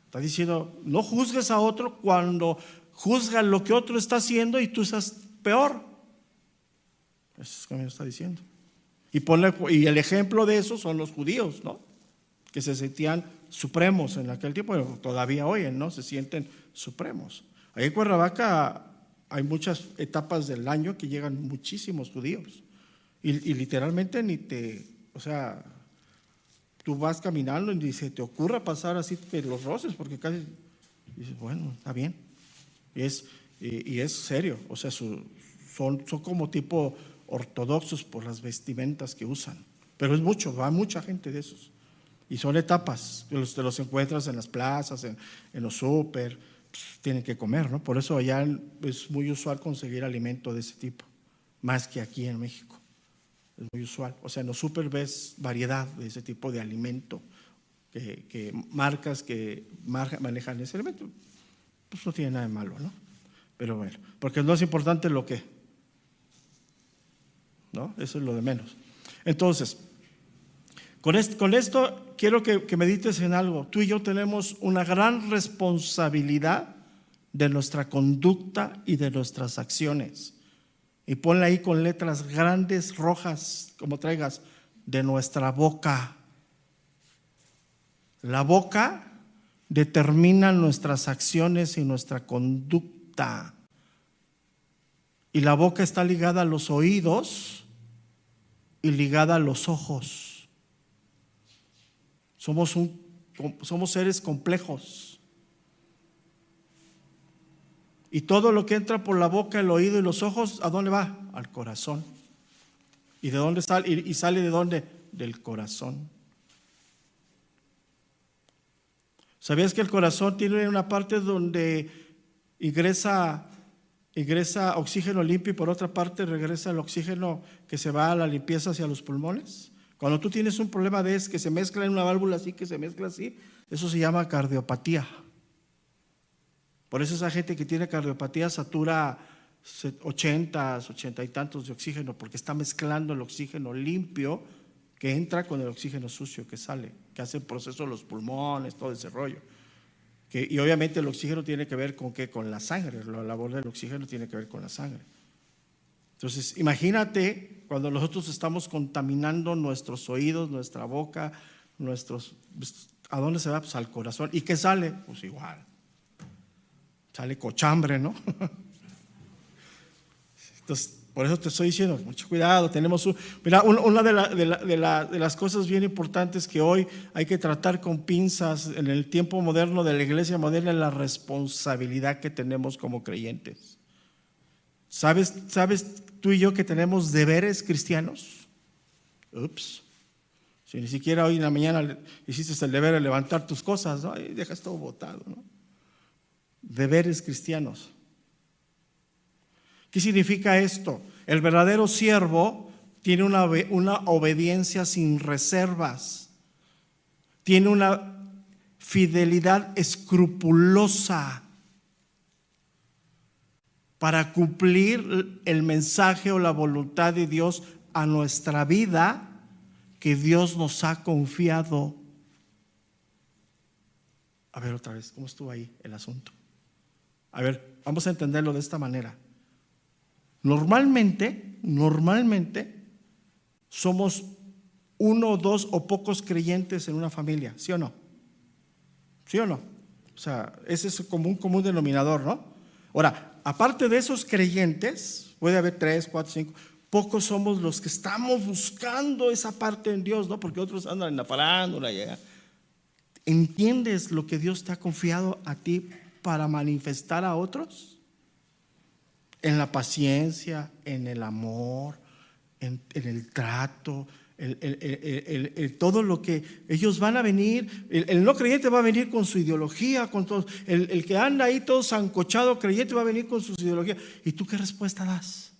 Está diciendo, no juzgues a otro cuando juzga lo que otro está haciendo y tú estás peor. Eso es lo que me está diciendo. Y el ejemplo de eso son los judíos, ¿no? Que se sentían supremos en aquel tiempo, pero todavía hoy, ¿no? Se sienten supremos. Ahí en Cuernavaca hay muchas etapas del año que llegan muchísimos judíos. Y literalmente o sea, tú vas caminando y ni se te ocurra pasar así de los roces, porque casi dices, bueno, está bien. Y es serio, o sea, son como tipo ortodoxos por las vestimentas que usan. Pero va mucha gente de esos. Y son etapas, te los encuentras en las plazas, en los súper, pues, tienen que comer, ¿no? Por eso allá es muy usual conseguir alimento de ese tipo, más que aquí en México. Es muy usual. O sea, en los súper ves variedad de ese tipo de alimento, que marcas que manejan ese alimento, pues no tiene nada de malo, ¿no? Pero bueno, porque no es importante lo que, ¿no? Eso es lo de menos. Entonces, con esto quiero que medites en algo. Tú y yo tenemos una gran responsabilidad de nuestra conducta y de nuestras acciones. Y ponle ahí con letras grandes, rojas, como traigas, de nuestra boca. La boca determina nuestras acciones y nuestra conducta. Y la boca está ligada a los oídos y ligada a los ojos. Somos seres complejos. Y todo lo que entra por la boca, el oído y los ojos, ¿a dónde va? Al corazón. ¿Y de dónde sale? ¿Y sale de dónde? Del corazón. ¿Sabías que el corazón tiene una parte donde ingresa oxígeno limpio y por otra parte regresa el oxígeno que se va a la limpieza hacia los pulmones? Cuando tú tienes un problema de que se mezcla en una válvula así, que se mezcla así, eso se llama cardiopatía. Por eso esa gente que tiene cardiopatía satura 80 y tantos de oxígeno, porque está mezclando el oxígeno limpio que entra con el oxígeno sucio que sale, que hace el proceso de los pulmones, todo ese rollo. Y obviamente el oxígeno tiene que ver con con la sangre, la labor del oxígeno tiene que ver con la sangre. Entonces, imagínate cuando nosotros estamos contaminando nuestros oídos, nuestra boca, ¿a dónde se va? Pues al corazón. ¿Y qué sale? Pues igual. Sale cochambre, ¿no? Entonces, por eso te estoy diciendo, mucho cuidado, mira, una de las cosas bien importantes que hoy hay que tratar con pinzas en el tiempo moderno de la iglesia moderna es la responsabilidad que tenemos como creyentes. ¿Sabes tú y yo que tenemos deberes cristianos? Ups. Si ni siquiera hoy en la mañana hiciste el deber de levantar tus cosas, ¿no? Y dejas todo botado, ¿no? Deberes cristianos. ¿Qué significa esto? El verdadero siervo tiene una obediencia sin reservas, tiene una fidelidad escrupulosa para cumplir el mensaje o la voluntad de Dios a nuestra vida que Dios nos ha confiado. A ver otra vez, ¿cómo estuvo ahí el asunto? A ver, vamos a entenderlo de esta manera. Normalmente somos uno o dos o pocos creyentes en una familia, ¿sí o no? ¿Sí o no? O sea, ese es como un común denominador, ¿no? Ahora, aparte de esos creyentes, puede haber 3, 4, 5, pocos somos los que estamos buscando esa parte en Dios, ¿no? Porque otros andan en la farándula y allá. ¿Entiendes lo que Dios te ha confiado a ti para manifestar a otros? En la paciencia, en el amor, en el trato, todo lo que ellos van a venir. El no creyente va a venir con su ideología, con todo. El que anda ahí todo sancochado creyente va a venir con sus ideologías. ¿Y tú qué respuesta das?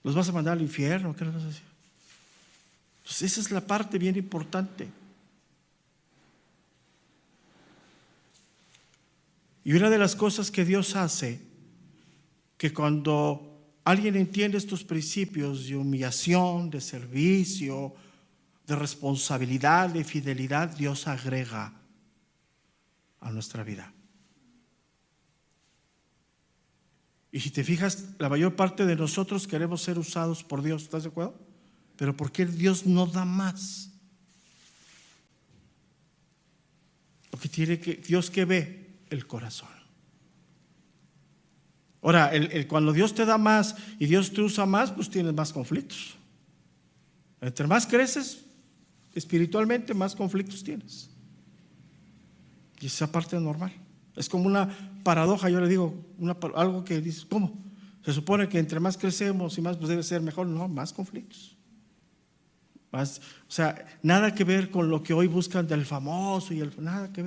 ¿Los vas a mandar al infierno? ¿Qué les vas a decir? Pues esa es la parte bien importante. Y una de las cosas que Dios hace, que cuando alguien entiende estos principios de humillación, de servicio, de responsabilidad, de fidelidad, Dios agrega a nuestra vida. Y si te fijas, la mayor parte de nosotros queremos ser usados por Dios, ¿estás de acuerdo? Pero ¿por qué Dios no da más? Porque Dios que ve el corazón. Ahora, cuando Dios te da más y Dios te usa más, pues tienes más conflictos. Entre más creces espiritualmente, más conflictos tienes. Y esa parte es normal. Es como una paradoja, yo le digo, algo que dices, ¿cómo? Se supone que entre más crecemos y más, pues debe ser mejor. No, más conflictos. Más, o sea, nada que ver con lo que hoy buscan del famoso nada que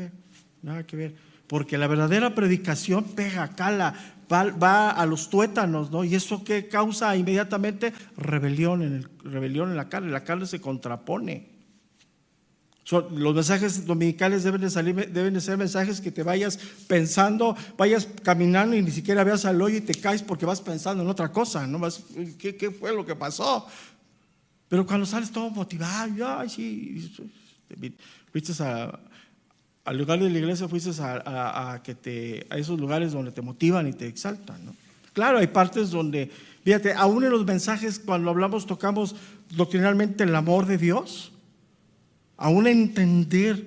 ver. Porque la verdadera predicación pega, cala, va a los tuétanos, ¿no? Y eso que causa inmediatamente rebelión en la carne se contrapone. Los mensajes dominicales deben de ser mensajes que te vayas pensando, vayas caminando y ni siquiera veas al hoyo y te caes porque vas pensando en otra cosa, ¿no? ¿Qué fue lo que pasó? Pero cuando sales todo motivado, ay, sí, fuiste al lugar de la iglesia, fuiste a esos lugares donde te motivan y te exaltan, ¿no? Claro, hay partes donde, fíjate, aún en los mensajes cuando hablamos, tocamos doctrinalmente el amor de Dios. Aún entender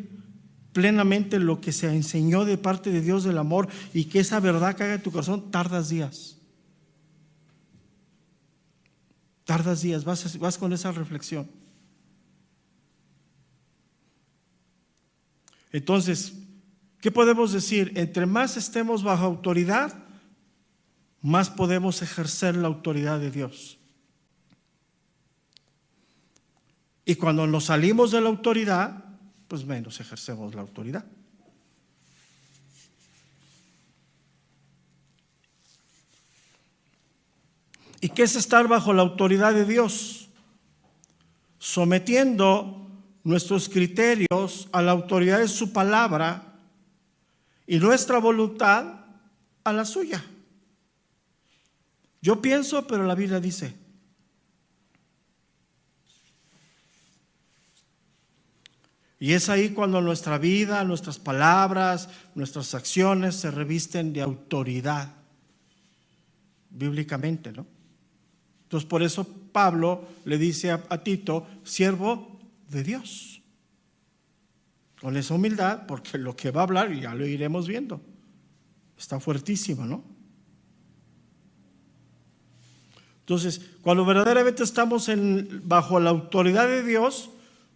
plenamente lo que se enseñó de parte de Dios del amor y que esa verdad caiga en tu corazón, tardas días. Vas con esa reflexión. Entonces, ¿qué podemos decir? Entre más estemos bajo autoridad, más podemos ejercer la autoridad de Dios. Y cuando nos salimos de la autoridad, pues menos ejercemos la autoridad. ¿Y qué es estar bajo la autoridad de Dios? Sometiendo nuestros criterios a la autoridad de su palabra y nuestra voluntad a la suya. Yo pienso, pero la Biblia dice. Y es ahí cuando nuestra vida, nuestras palabras, nuestras acciones se revisten de autoridad, bíblicamente, ¿no? Entonces por eso Pablo le dice a Tito, siervo de Dios. Con esa humildad, porque lo que va a hablar, ya lo iremos viendo, está fuertísimo, ¿no? Entonces, cuando verdaderamente estamos bajo la autoridad de Dios,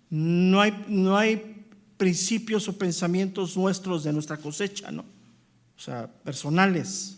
no hay principios o pensamientos nuestros de nuestra cosecha, ¿no? O sea, personales.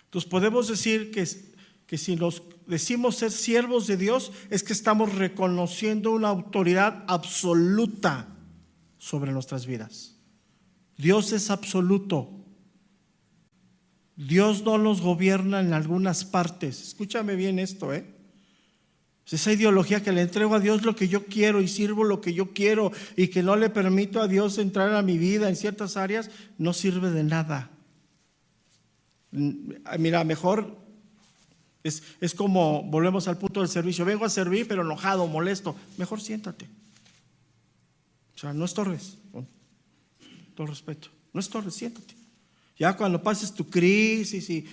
Entonces podemos decir que si nos decimos ser siervos de Dios, es que estamos reconociendo una autoridad absoluta sobre nuestras vidas. Dios es absoluto. Dios no nos gobierna en algunas partes. Escúchame bien esto, Esa ideología que le entrego a Dios lo que yo quiero y sirvo lo que yo quiero y que no le permito a Dios entrar a mi vida en ciertas áreas, no sirve de nada. Mira, mejor es como, volvemos al punto del servicio, vengo a servir pero enojado, molesto, mejor siéntate. O sea, no estorbes, con todo respeto, no estorbes, siéntate. Ya cuando pases tu crisis y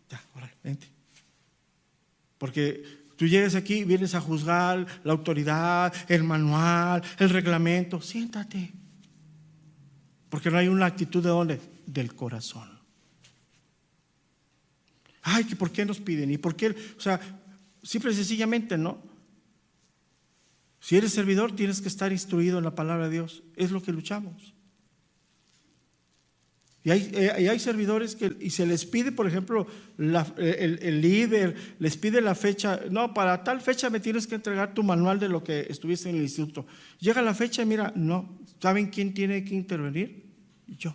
ya, órale, vente. Porque tú llegas aquí y vienes a juzgar la autoridad, el manual, el reglamento. Siéntate. Porque no hay una actitud de ¿dónde? Del corazón. Ay, que ¿por qué nos piden? ¿Y por qué? O sea, simple y sencillamente, ¿no? Si eres servidor, tienes que estar instruido en la palabra de Dios. Es lo que luchamos. Y hay servidores que, y se les pide, por ejemplo, el líder les pide la fecha. No, para tal fecha me tienes que entregar tu manual de lo que estuviste en el instituto. Llega la fecha y mira, no, ¿saben quién tiene que intervenir? Yo.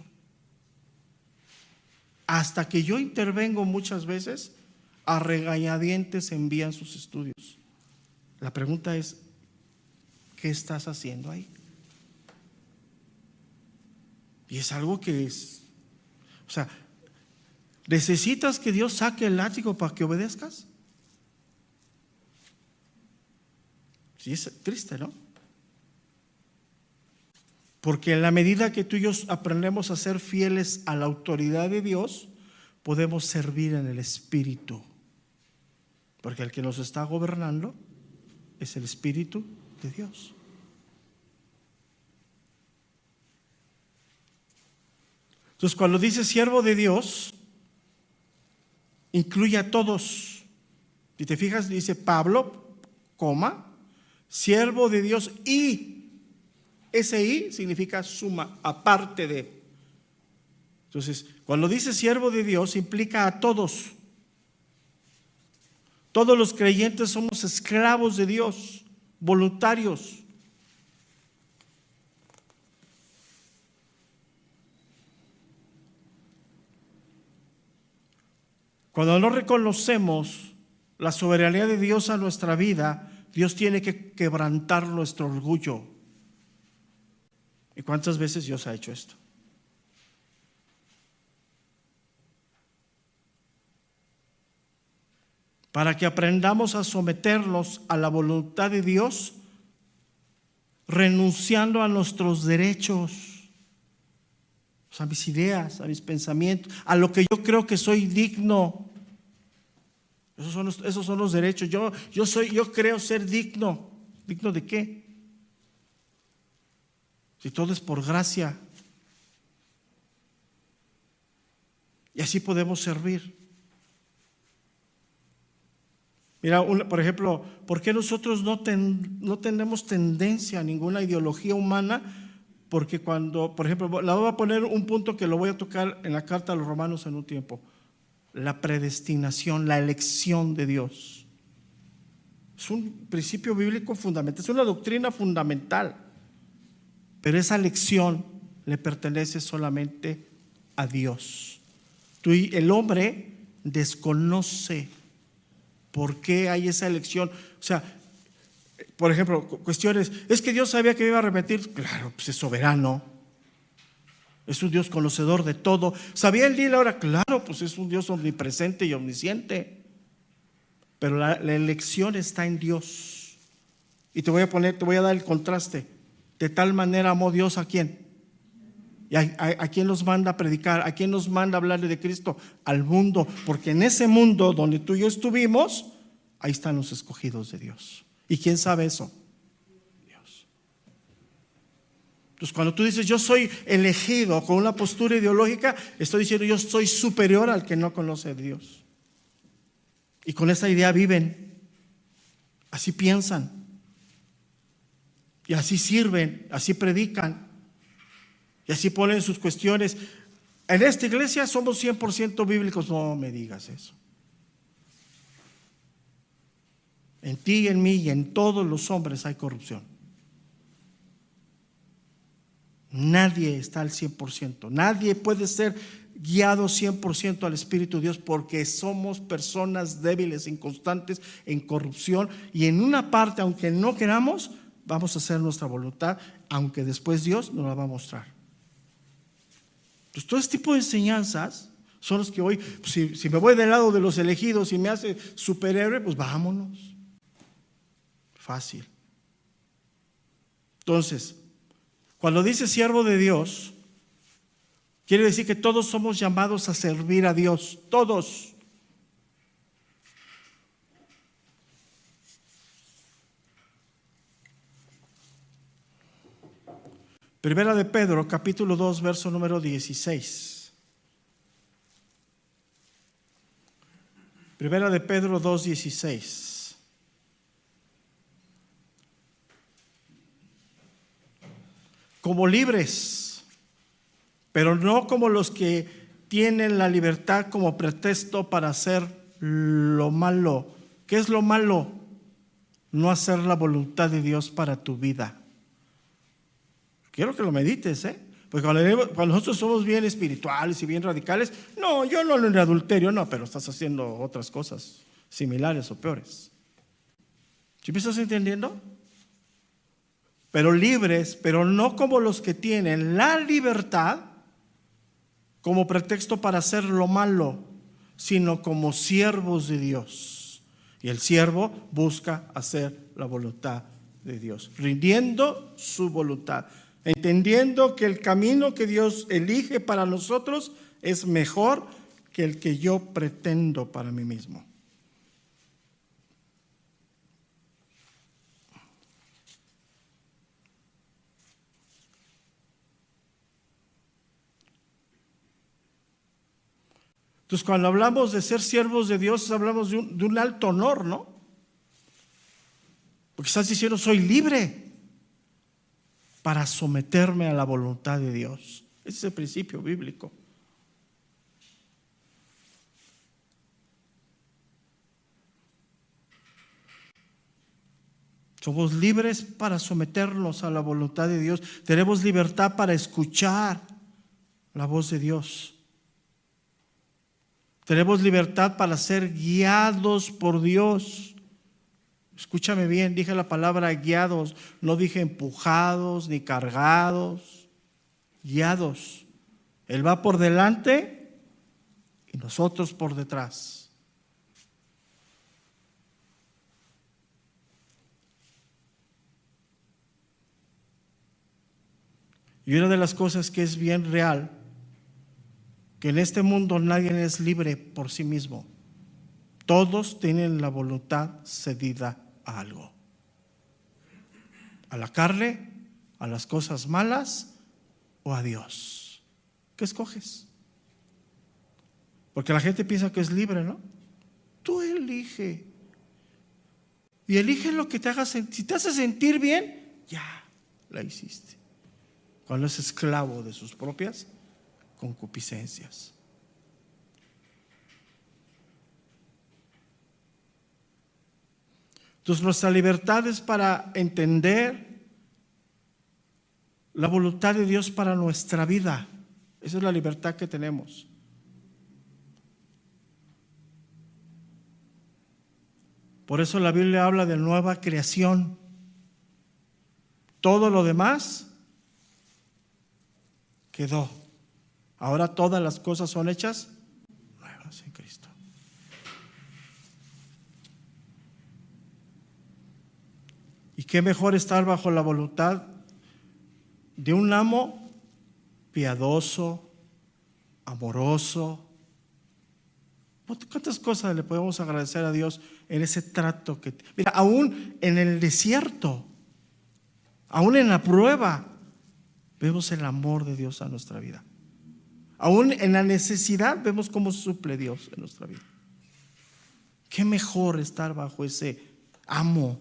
Hasta que yo intervengo muchas veces, a regañadientes envían sus estudios. La pregunta es, ¿qué estás haciendo ahí? Y es algo que es, o sea, ¿necesitas que Dios saque el látigo para que obedezcas? Sí, es triste, ¿no? Porque en la medida que tú y yo aprendemos a ser fieles a la autoridad de Dios, podemos servir en el Espíritu. Porque el que nos está gobernando es el Espíritu de Dios. Entonces, cuando dice siervo de Dios, incluye a todos. Si te fijas, dice Pablo, siervo de Dios, y ese y significa suma, aparte de. Entonces, cuando dice siervo de Dios, implica a todos. Todos los creyentes somos esclavos de Dios, voluntarios. Cuando no reconocemos la soberanía de Dios a nuestra vida, Dios tiene que quebrantar nuestro orgullo. ¿Y cuántas veces Dios ha hecho esto? Para que aprendamos a someternos a la voluntad de Dios, renunciando a nuestros derechos, a mis ideas, a mis pensamientos, a lo que yo creo que soy digno. Esos son los derechos. Yo creo ser digno. ¿Digno de qué? Si todo es por gracia. Y así podemos servir. Mira, por ejemplo, ¿por qué nosotros no tenemos tendencia a ninguna ideología humana? Porque cuando, por ejemplo, la voy a poner un punto que lo voy a tocar en la carta a los Romanos en un tiempo. La predestinación, la elección de Dios. Es un principio bíblico fundamental, es una doctrina fundamental. Pero esa elección le pertenece solamente a Dios. El hombre desconoce por qué hay esa elección. O sea, por ejemplo, cuestiones, es que Dios sabía que me iba a arrepentir. Claro, pues es soberano. Es un Dios conocedor de todo. ¿Sabía el día y la hora? Claro, pues es un Dios omnipresente y omnisciente. Pero la elección está en Dios. Y te voy a dar el contraste. De tal manera amó Dios ¿a quién? ¿Y a quién nos manda a predicar? ¿A quién nos manda a hablarle de Cristo? Al mundo. Porque en ese mundo donde tú y yo estuvimos, ahí están los escogidos de Dios. ¿Y quién sabe eso? Dios. Entonces, cuando tú dices yo soy elegido con una postura ideológica, estoy diciendo yo soy superior al que no conoce a Dios. Y con esa idea viven, así piensan, y así sirven, así predican, y así ponen sus cuestiones. En esta iglesia somos 100% bíblicos. No me digas eso. En ti y en mí y en todos los hombres hay corrupción. Nadie está al 100%. Nadie puede ser guiado 100% al Espíritu de Dios, porque somos personas débiles, inconstantes, en corrupción, y en una parte, aunque no queramos, vamos a hacer nuestra voluntad, aunque después Dios nos la va a mostrar. Entonces, todo este tipo de enseñanzas son los que hoy, si me voy del lado de los elegidos y me hace superhéroe, pues vámonos. Fácil. Entonces, cuando dice siervo de Dios, Quiere decir que todos somos llamados a servir a Dios, todos. Primera de Pedro, capítulo 2, verso número 16. Primera de Pedro 2, 16. Como libres, pero no como los que tienen la libertad como pretexto para hacer lo malo. ¿Qué es lo malo? No hacer la voluntad de Dios para tu vida. Quiero que lo medites, porque cuando nosotros somos bien espirituales y bien radicales, no, yo no en el adulterio, no, pero estás haciendo otras cosas similares o peores. ¿Sí me estás entendiendo? Pero libres, pero no como los que tienen la libertad como pretexto para hacer lo malo, sino como siervos de Dios. Y el siervo busca hacer la voluntad de Dios, rindiendo su voluntad, entendiendo que el camino que Dios elige para nosotros es mejor que el que yo pretendo para mí mismo. Entonces, cuando hablamos de ser siervos de Dios, hablamos de un alto honor, ¿no? Porque estás diciendo, soy libre para someterme a la voluntad de Dios. Ese es el principio bíblico. Somos libres para someternos a la voluntad de Dios. Tenemos libertad para escuchar la voz de Dios. Tenemos libertad para ser guiados por Dios. Escúchame bien, dije la palabra guiados, no dije empujados ni cargados, guiados. Él va por delante y nosotros por detrás. Y una de las cosas que es bien real, que en este mundo nadie es libre por sí mismo. Todos tienen la voluntad cedida a algo. A la carne, a las cosas malas o a Dios. ¿Qué escoges? Porque la gente piensa que es libre, ¿no? Tú elige. Y elige lo que te haga sentir. Si te hace sentir bien, ya la hiciste. Cuando es esclavo de sus propias concupiscencias. Entonces nuestra libertad es para entender la voluntad de Dios para nuestra vida. Esa es la libertad que tenemos. Por eso la Biblia habla de nueva creación. Todo lo demás quedó. Ahora todas las cosas son hechas nuevas en Cristo. Y qué mejor estar bajo la voluntad de un amo piadoso, amoroso. ¿Cuántas cosas le podemos agradecer a Dios en ese trato que... Mira, aún en el desierto, aún en la prueba, vemos el amor de Dios a nuestra vida. Aún en la necesidad vemos cómo suple Dios en nuestra vida. Qué mejor estar bajo ese amo.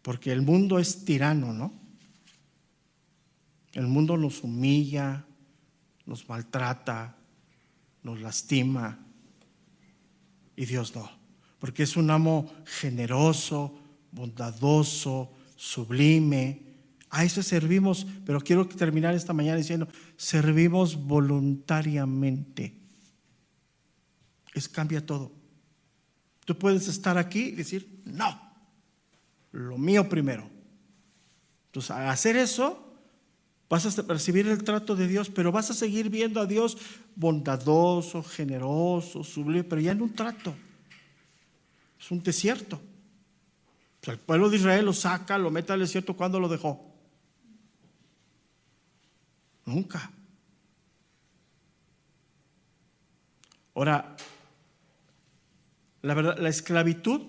Porque el mundo es tirano, ¿no? El mundo nos humilla, nos maltrata, nos lastima. Y Dios no. Porque es un amo generoso, bondadoso, sublime. A eso servimos, pero quiero terminar esta mañana diciendo, servimos voluntariamente. Cambia todo. Tú puedes estar aquí y decir, no, lo mío primero. Entonces, al hacer eso, vas a percibir el trato de Dios, pero vas a seguir viendo a Dios bondadoso, generoso, sublime, pero ya en un trato. Es un desierto. O sea, el pueblo de Israel lo saca, lo mete al desierto. ¿Cuándo lo dejó? Nunca. Ahora, la verdad, la esclavitud,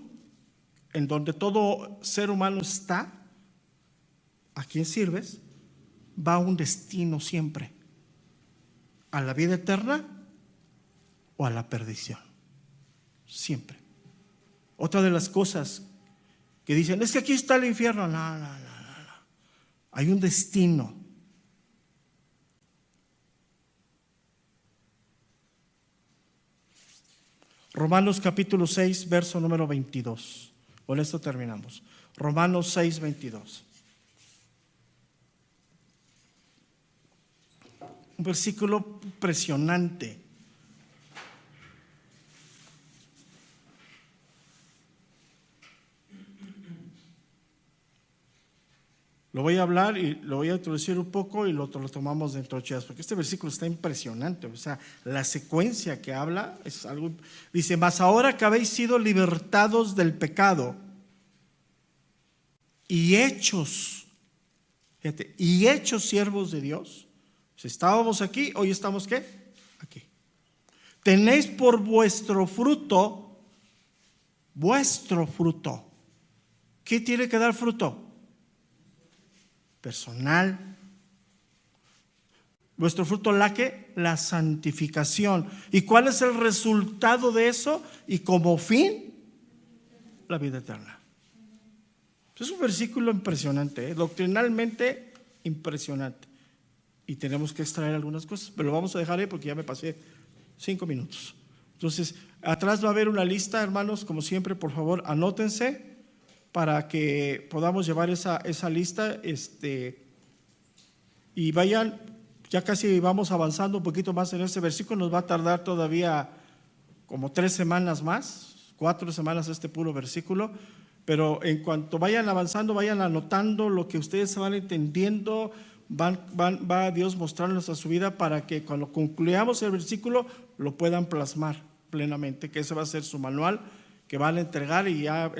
en donde todo ser humano está, ¿a quién sirves? Va a un destino siempre, a la vida eterna o a la perdición, siempre. Otra de las cosas que dicen, es que aquí está el infierno. No. Hay un destino. Romanos capítulo 6, verso número 22. Con esto terminamos. Romanos 6, 22. Un versículo impresionante. Lo voy a hablar y lo voy a introducir un poco y lo tomamos dentro de 8 días, porque este versículo está impresionante. O sea, la secuencia que habla es algo. Dice, mas ahora que habéis sido libertados del pecado y hechos, fíjate, y hechos siervos de Dios. Si estábamos aquí, hoy estamos ¿qué? Aquí. Tenéis por vuestro fruto. ¿Qué tiene que dar fruto? Personal. Vuestro fruto, la santificación. ¿Y cuál es el resultado de eso? Y como fin, la vida eterna. Es un versículo impresionante, doctrinalmente impresionante. Y tenemos que extraer algunas cosas, pero lo vamos a dejar ahí porque ya me pasé 5 minutos. Entonces, atrás va a haber una lista, hermanos, como siempre, por favor, anótense para que podamos llevar esa lista, y vayan, ya casi vamos avanzando un poquito más en este versículo. Nos va a tardar todavía como 3 semanas más, 4 semanas este puro versículo, pero en cuanto vayan avanzando, vayan anotando lo que ustedes van entendiendo, va Dios mostrándonos a su vida para que cuando concluyamos el versículo lo puedan plasmar plenamente, que ese va a ser su manual que van a entregar, y ya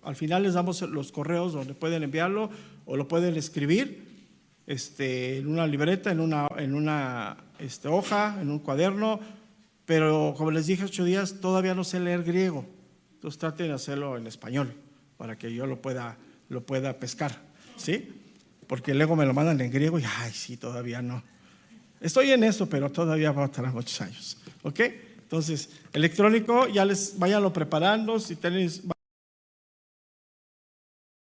al final les damos los correos donde pueden enviarlo o lo pueden escribir en una libreta, en una hoja, en un cuaderno. Pero como les dije 8 días, todavía no sé leer griego, entonces traten de hacerlo en español para que yo lo pueda pescar, ¿sí? Porque luego me lo mandan en griego y ay, sí, todavía no. Estoy en eso, pero todavía va a tardar muchos años, ¿ok? Entonces, electrónico, ya váyanlo preparando. Si tenéis